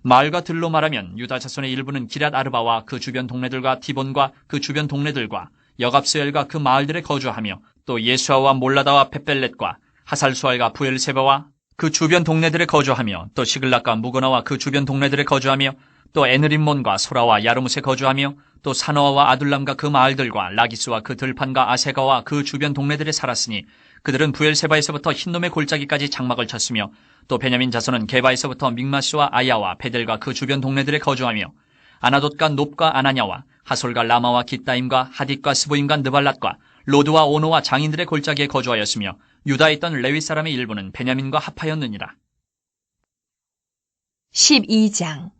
마을과 들로 말하면 유다 자손의 일부는 기랏 아르바와 그 주변 동네들과 디본과 그 주변 동네들과 여갑스엘과 그 마을들에 거주하며 또 예수아와 몰라다와 벳벨렛과 하살수알과 부엘세바와 그 주변 동네들에 거주하며 또 시글락과 무거나와 그 주변 동네들에 거주하며 또 에느림몬과 소라와 야르뭇에 거주하며 또 사노아와 아둘람과 그 마을들과 라기스와 그 들판과 아세가와 그 주변 동네들에 살았으니 그들은 부엘세바에서부터 흰놈의 골짜기까지 장막을 쳤으며 또 베냐민 자손은 게바에서부터 믹마스와 아야와 베델과 그 주변 동네들에 거주하며 아나돗과 놉과 아나냐와 하솔과 라마와 깃다임과 하딧과 스보임과 느발랏과 로드와 오노와 장인들의 골짜기에 거주하였으며 유다에 있던 레위 사람의 일부는 베냐민과 합하였느니라. 12장.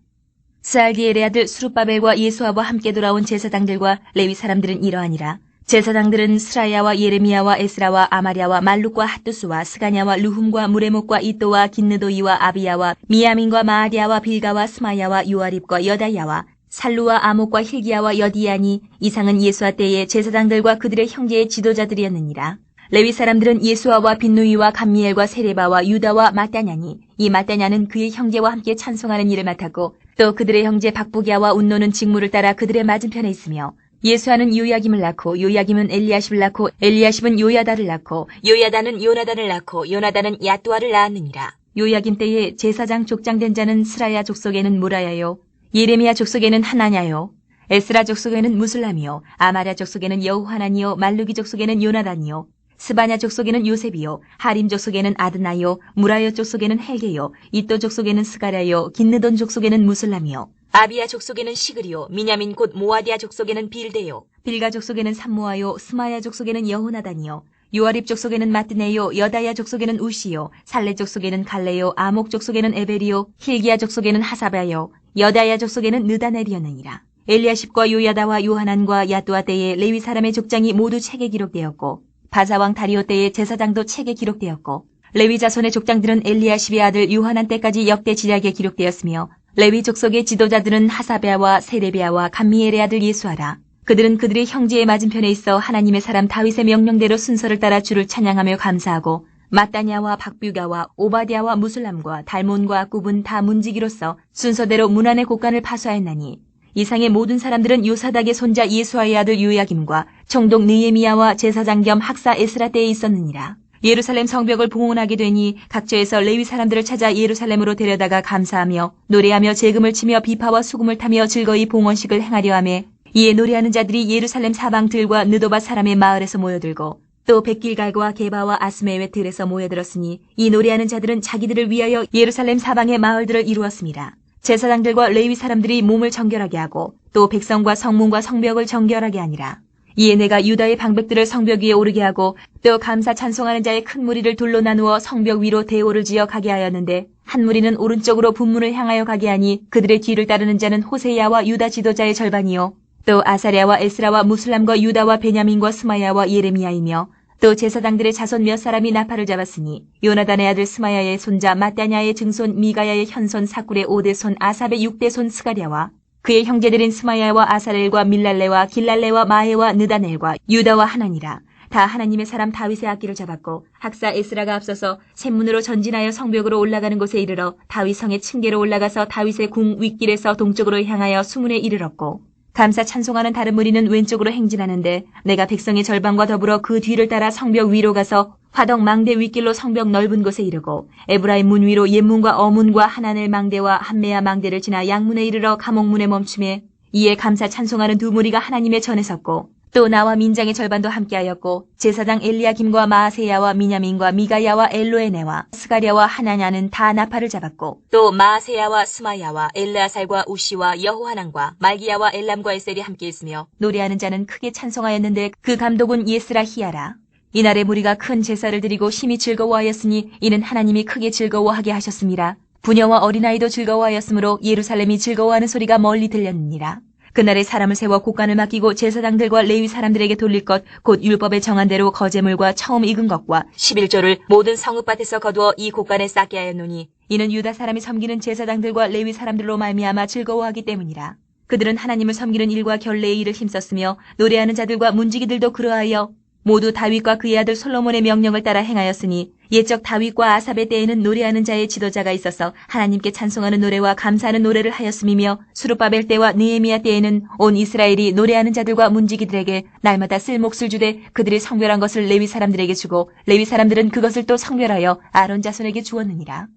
스알디엘의 아들 수룹바벨과 예수아와 함께 돌아온 제사장들과 레위 사람들은 이러하니라. 제사장들은 스라야와 예레미야와 에스라와 아마랴와 말룩과 핫두스와 스가냐와 르훔과 무레목과 이또와 긴느도이와 아비야와 미야민과 마아디야와 빌가와 스마야와 요아립과 여다야와 살루와 아목과 힐기야와 여디야니 이상은 예수와 때의 제사장들과 그들의 형제의 지도자들이었느니라. 레위 사람들은 예수아와 빈누이와 감미엘과 세레바와 유다와 마따냐니 이 마따냐는 그의 형제와 함께 찬송하는 일을 맡았고 또 그들의 형제 박부기야와 운노는 직무를 따라 그들의 맞은편에 있으며 예수아는 요야김을 낳고 요야김은 엘리야십을 낳고 엘리야십은 요야다를 낳고 요야다는 요나단을 낳고 요나단은 야뚜아를 낳았느니라. 요야김 때에 제사장 족장된 자는 스라야 족속에는 무라야요 예레미야 족속에는 하나냐요 에스라 족속에는 무슬람이요 아마랴 족속에는 여호하나니요 말루기 족속에는 요나단이요 스바냐 족속에는 요셉이요 하림 족속에는 아드나요 무라여 족속에는 헬게요 이또 족속에는 스가랴요 긴느돈 족속에는 무슬람이요 아비야 족속에는 시그리요 미냐민 곧 모아디아 족속에는 빌데요 빌가 족속에는 삼모아요 스마야 족속에는 여호나단이요 요아립 족속에는 마뜨네요 여다야 족속에는 우시요 살레 족속에는 갈레요 아목 족속에는 에베리요 힐기야 족속에는 하사바요 여다야 족속에는 느다넬이었느니라. 엘리야십과 요야다와 요하난과 야뚜아 때에 레위 사람의 족장이 모두 책에 기록되었고 바사왕 다리오 때의 제사장도 책에 기록되었고 레위 자손의 족장들은 엘리야십의 아들 요하난 때까지 역대 지략에 기록되었으며 레위 족속의 지도자들은 하사베아와 세레비아와 감미엘의 아들 예수아라. 그들은 그들의 형제의 맞은편에 있어 하나님의 사람 다윗의 명령대로 순서를 따라 주를 찬양하며 감사하고 마따냐와 박뷰가와 오바디아와 무슬람과 달몬과 굽은 다 문지기로서 순서대로 문안의 곡간을 파수하였나니 이상의 모든 사람들은 요사닥의 손자 예수아의 아들 요야김과 총독 느헤미야와 제사장 겸 학사 에스라 때에 있었느니라. 예루살렘 성벽을 봉헌하게 되니 각처에서 레위 사람들을 찾아 예루살렘으로 데려다가 감사하며 노래하며 재금을 치며 비파와 수금을 타며 즐거이 봉헌식을 행하려 하매 이에 노래하는 자들이 예루살렘 사방들과 느도바 사람의 마을에서 모여들고 또 백길갈과 게바와 아스메웨 들에서 모여들었으니 이 노래하는 자들은 자기들을 위하여 예루살렘 사방의 마을들을 이루었습니다. 제사장들과 레위 사람들이 몸을 정결하게 하고 또 백성과 성문과 성벽을 정결하게 하니라. 이에 내가 유다의 방백들을 성벽 위에 오르게 하고 또 감사 찬송하는 자의 큰 무리를 둘로 나누어 성벽 위로 대오를 지어 가게 하였는데 한 무리는 오른쪽으로 분문을 향하여 가게 하니 그들의 뒤를 따르는 자는 호세야와 유다 지도자의 절반이요 또 아사랴와 에스라와 무슬람과 유다와 베냐민과 스마야와 예레미야이며 또 제사장들의 자손 몇 사람이 나팔을 잡았으니 요나단의 아들 스마야의 손자 마따냐의 증손 미가야의 현손 사꿀의 5대손 아삽의 6대손 스가랴와 그의 형제들인 스마야와 아사렐과 밀랄레와 길랄레와 마헤와 느다넬과 유다와 하나니라. 다 하나님의 사람 다윗의 악기를 잡았고 학사 에스라가 앞서서 샘문으로 전진하여 성벽으로 올라가는 곳에 이르러 다윗 성의 층계로 올라가서 다윗의 궁 윗길에서 동쪽으로 향하여 수문에 이르렀고 감사 찬송하는 다른 무리는 왼쪽으로 행진하는데 내가 백성의 절반과 더불어 그 뒤를 따라 성벽 위로 가서 화덕 망대 윗길로 성벽 넓은 곳에 이르고 에브라임 문 위로 옛문과 어문과 하나넬 망대와 한메야 망대를 지나 양문에 이르러 감옥문에 멈춤에 이에 감사 찬송하는 두 무리가 하나님의 전에 섰고 또 나와 민장의 절반도 함께하였고 제사장 엘리야김과 마아세야와 미냐민과 미가야와 엘로에네와 스가랴와 하나냐는 다 나팔을 잡았고 또 마아세야와 스마야와 엘르아살과 우시와 여호하난과 말기야와 엘람과 에셀이 함께 있으며 노래하는 자는 크게 찬송하였는데 그 감독은 예스라 히야라. 이날의 무리가 큰 제사를 드리고 심히 즐거워하였으니 이는 하나님이 크게 즐거워하게 하셨습니다. 부녀와 어린아이도 즐거워하였으므로 예루살렘이 즐거워하는 소리가 멀리 들렸느니라. 그날에 사람을 세워 곡간을 맡기고 제사장들과 레위 사람들에게 돌릴 것 곧 율법에 정한 대로 거제물과 처음 익은 것과 11조를 모든 성읍밭에서 거두어 이 곡간에 쌓게 하였노니 이는 유다 사람이 섬기는 제사장들과 레위 사람들로 말미암아 즐거워하기 때문이라. 그들은 하나님을 섬기는 일과 결례의 일을 힘썼으며 노래하는 자들과 문지기들도 그러하여 모두 다윗과 그의 아들 솔로몬의 명령을 따라 행하였으니 옛적 다윗과 아삽의 때에는 노래하는 자의 지도자가 있어서 하나님께 찬송하는 노래와 감사하는 노래를 하였음이며 수르바벨 때와 느헤미야 때에는 온 이스라엘이 노래하는 자들과 문지기들에게 날마다 쓸 몫을 주되 그들이 성별한 것을 레위 사람들에게 주고 레위 사람들은 그것을 또 성별하여 아론 자손에게 주었느니라.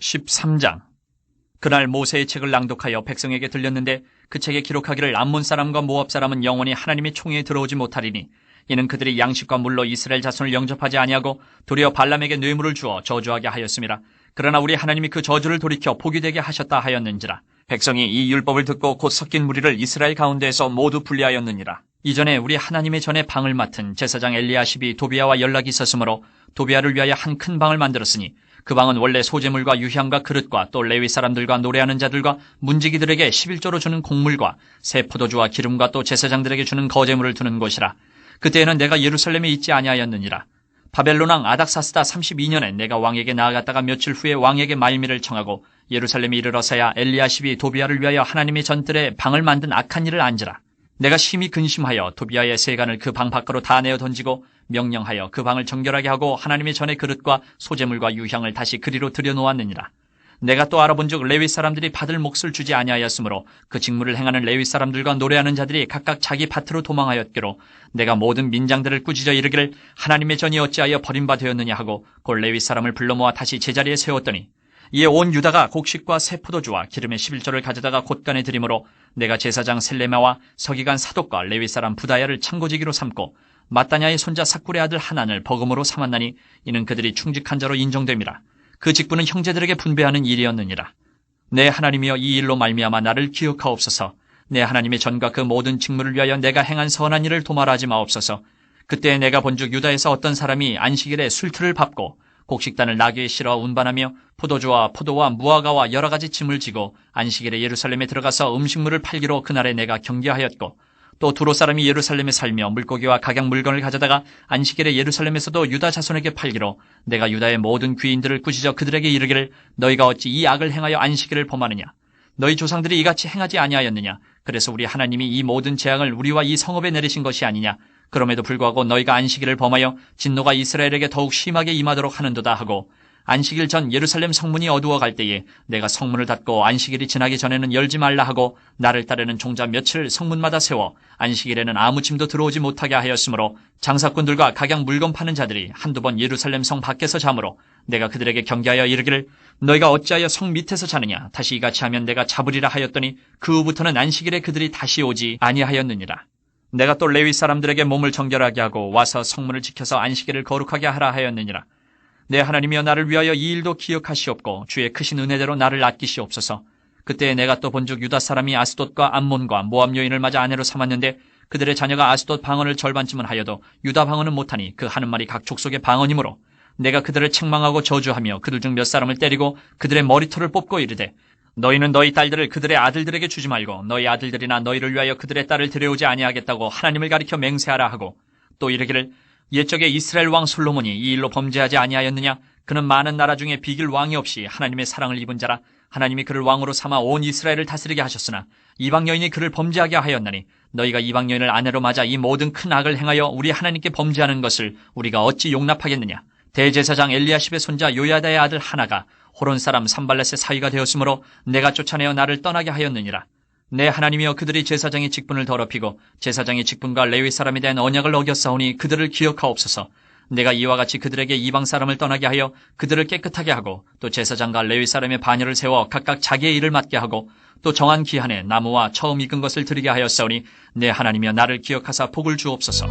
13장. 그날 모세의 책을 낭독하여 백성에게 들렸는데 그 책에 기록하기를 암몬 사람과 모압 사람은 영원히 하나님의 총회에 들어오지 못하리니 이는 그들이 양식과 물로 이스라엘 자손을 영접하지 아니하고 도리어 발람에게 뇌물을 주어 저주하게 하였음이라. 그러나 우리 하나님이 그 저주를 돌이켜 복이 되게 하셨다 하였는지라. 백성이 이 율법을 듣고 곧 섞인 무리를 이스라엘 가운데에서 모두 분리하였느니라. 이전에 우리 하나님의 전에 방을 맡은 제사장 엘리야십이 도비아와 연락이 있었으므로 도비아를 위하여 한 큰 방을 만들었으니 그 방은 원래 소재물과 유향과 그릇과 또 레위 사람들과 노래하는 자들과 문지기들에게 11조로 주는 곡물과 새 포도주와 기름과 또 제사장들에게 주는 거제물을 두는 곳이라. 그때에는 내가 예루살렘에 있지 아니하였느니라. 바벨론 왕 아닥사스다 32년에 내가 왕에게 나아갔다가 며칠 후에 왕에게 말미를 청하고 예루살렘에 이르러서야 엘리야십이 도비야를 위하여 하나님의 전뜰에 방을 만든 악한 일을 안지라. 내가 심히 근심하여 도비야의 세간을 그 방 밖으로 다 내어 던지고 명령하여 그 방을 정결하게 하고 하나님의 전의 그릇과 소재물과 유향을 다시 그리로 들여놓았느니라. 내가 또 알아본즉 레위 사람들이 받을 몫을 주지 아니하였으므로 그 직무를 행하는 레위 사람들과 노래하는 자들이 각각 자기 밭으로 도망하였기로 내가 모든 민장들을 꾸짖어 이르기를 하나님의 전이 어찌하여 버림바 되었느냐 하고 곧 레위 사람을 불러 모아 다시 제자리에 세웠더니 이에 온 유다가 곡식과 새 포도주와 기름의 11조를 가져다가 곳간에 드림으로 내가 제사장 셀레마와 서기관 사독과 레위 사람 부다야를 창고지기로 삼고 마따냐의 손자 삭굴의 아들 하난을 버금으로 삼았나니 이는 그들이 충직한 자로 인정됨이라. 그 직분은 형제들에게 분배하는 일이었느니라. 내 하나님이여 이 일로 말미암아 나를 기억하옵소서. 내 하나님의 전과 그 모든 직무를 위하여 내가 행한 선한 일을 도말하지 마옵소서. 그때 내가 본즉 유다에서 어떤 사람이 안식일에 술틀을 밟고 곡식단을 나귀에 실어 운반하며 포도주와 포도와 무화과와 여러 가지 짐을 지고 안식일에 예루살렘에 들어가서 음식물을 팔기로 그날에 내가 경계하였고 또 두로 사람이 예루살렘에 살며 물고기와 각양 물건을 가져다가 안식일에 예루살렘에서도 유다 자손에게 팔기로 내가 유다의 모든 귀인들을 꾸짖어 그들에게 이르기를 너희가 어찌 이 악을 행하여 안식일을 범하느냐. 너희 조상들이 이같이 행하지 아니하였느냐. 그래서 우리 하나님이 이 모든 재앙을 우리와 이 성읍에 내리신 것이 아니냐. 그럼에도 불구하고 너희가 안식일을 범하여 진노가 이스라엘에게 더욱 심하게 임하도록 하는도다 하고 안식일 전 예루살렘 성문이 어두워 갈 때에 내가 성문을 닫고 안식일이 지나기 전에는 열지 말라 하고 나를 따르는 종자 며칠 성문마다 세워 안식일에는 아무 짐도 들어오지 못하게 하였으므로 장사꾼들과 각양 물건 파는 자들이 한두 번 예루살렘 성 밖에서 자므로 내가 그들에게 경계하여 이르기를 너희가 어찌하여 성 밑에서 자느냐. 다시 이같이 하면 내가 잡으리라 하였더니 그 후부터는 안식일에 그들이 다시 오지 아니하였느니라. 내가 또 레위 사람들에게 몸을 정결하게 하고 와서 성문을 지켜서 안식일을 거룩하게 하라 하였느니라. 내 하나님이여 나를 위하여 이 일도 기억하시옵고 주의 크신 은혜대로 나를 아끼시옵소서. 그때 내가 또 본즉 유다 사람이 아스돗과 암몬과 모압 여인을 맞아 아내로 삼았는데 그들의 자녀가 아스돗 방언을 절반쯤은 하여도 유다 방언은 못하니 그 하는 말이 각 족속의 방언이므로 내가 그들을 책망하고 저주하며 그들 중 몇 사람을 때리고 그들의 머리털을 뽑고 이르되 너희는 너희 딸들을 그들의 아들들에게 주지 말고 너희 아들들이나 너희를 위하여 그들의 딸을 데려오지 아니하겠다고 하나님을 가리켜 맹세하라 하고 또 이르기를 옛적에 이스라엘 왕 솔로몬이 이 일로 범죄하지 아니하였느냐. 그는 많은 나라 중에 비길 왕이 없이 하나님의 사랑을 입은 자라. 하나님이 그를 왕으로 삼아 온 이스라엘을 다스리게 하셨으나 이방 여인이 그를 범죄하게 하였나니 너희가 이방 여인을 아내로 맞아 이 모든 큰 악을 행하여 우리 하나님께 범죄하는 것을 우리가 어찌 용납하겠느냐. 대제사장 엘리야십의 손자 요야다의 아들 하나가 호론 사람 산발렛의 사위가 되었으므로 내가 쫓아내어 나를 떠나게 하였느니라. 내 하나님이여 그들이 제사장의 직분을 더럽히고 제사장의 직분과 레위 사람에 대한 언약을 어겼사오니 그들을 기억하옵소서. 내가 이와 같이 그들에게 이방 사람을 떠나게 하여 그들을 깨끗하게 하고 또 제사장과 레위 사람의 반열을 세워 각각 자기의 일을 맡게 하고 또 정한 기한에 나무와 처음 익은 것을 드리게 하였사오니 내 하나님이여 나를 기억하사 복을 주옵소서.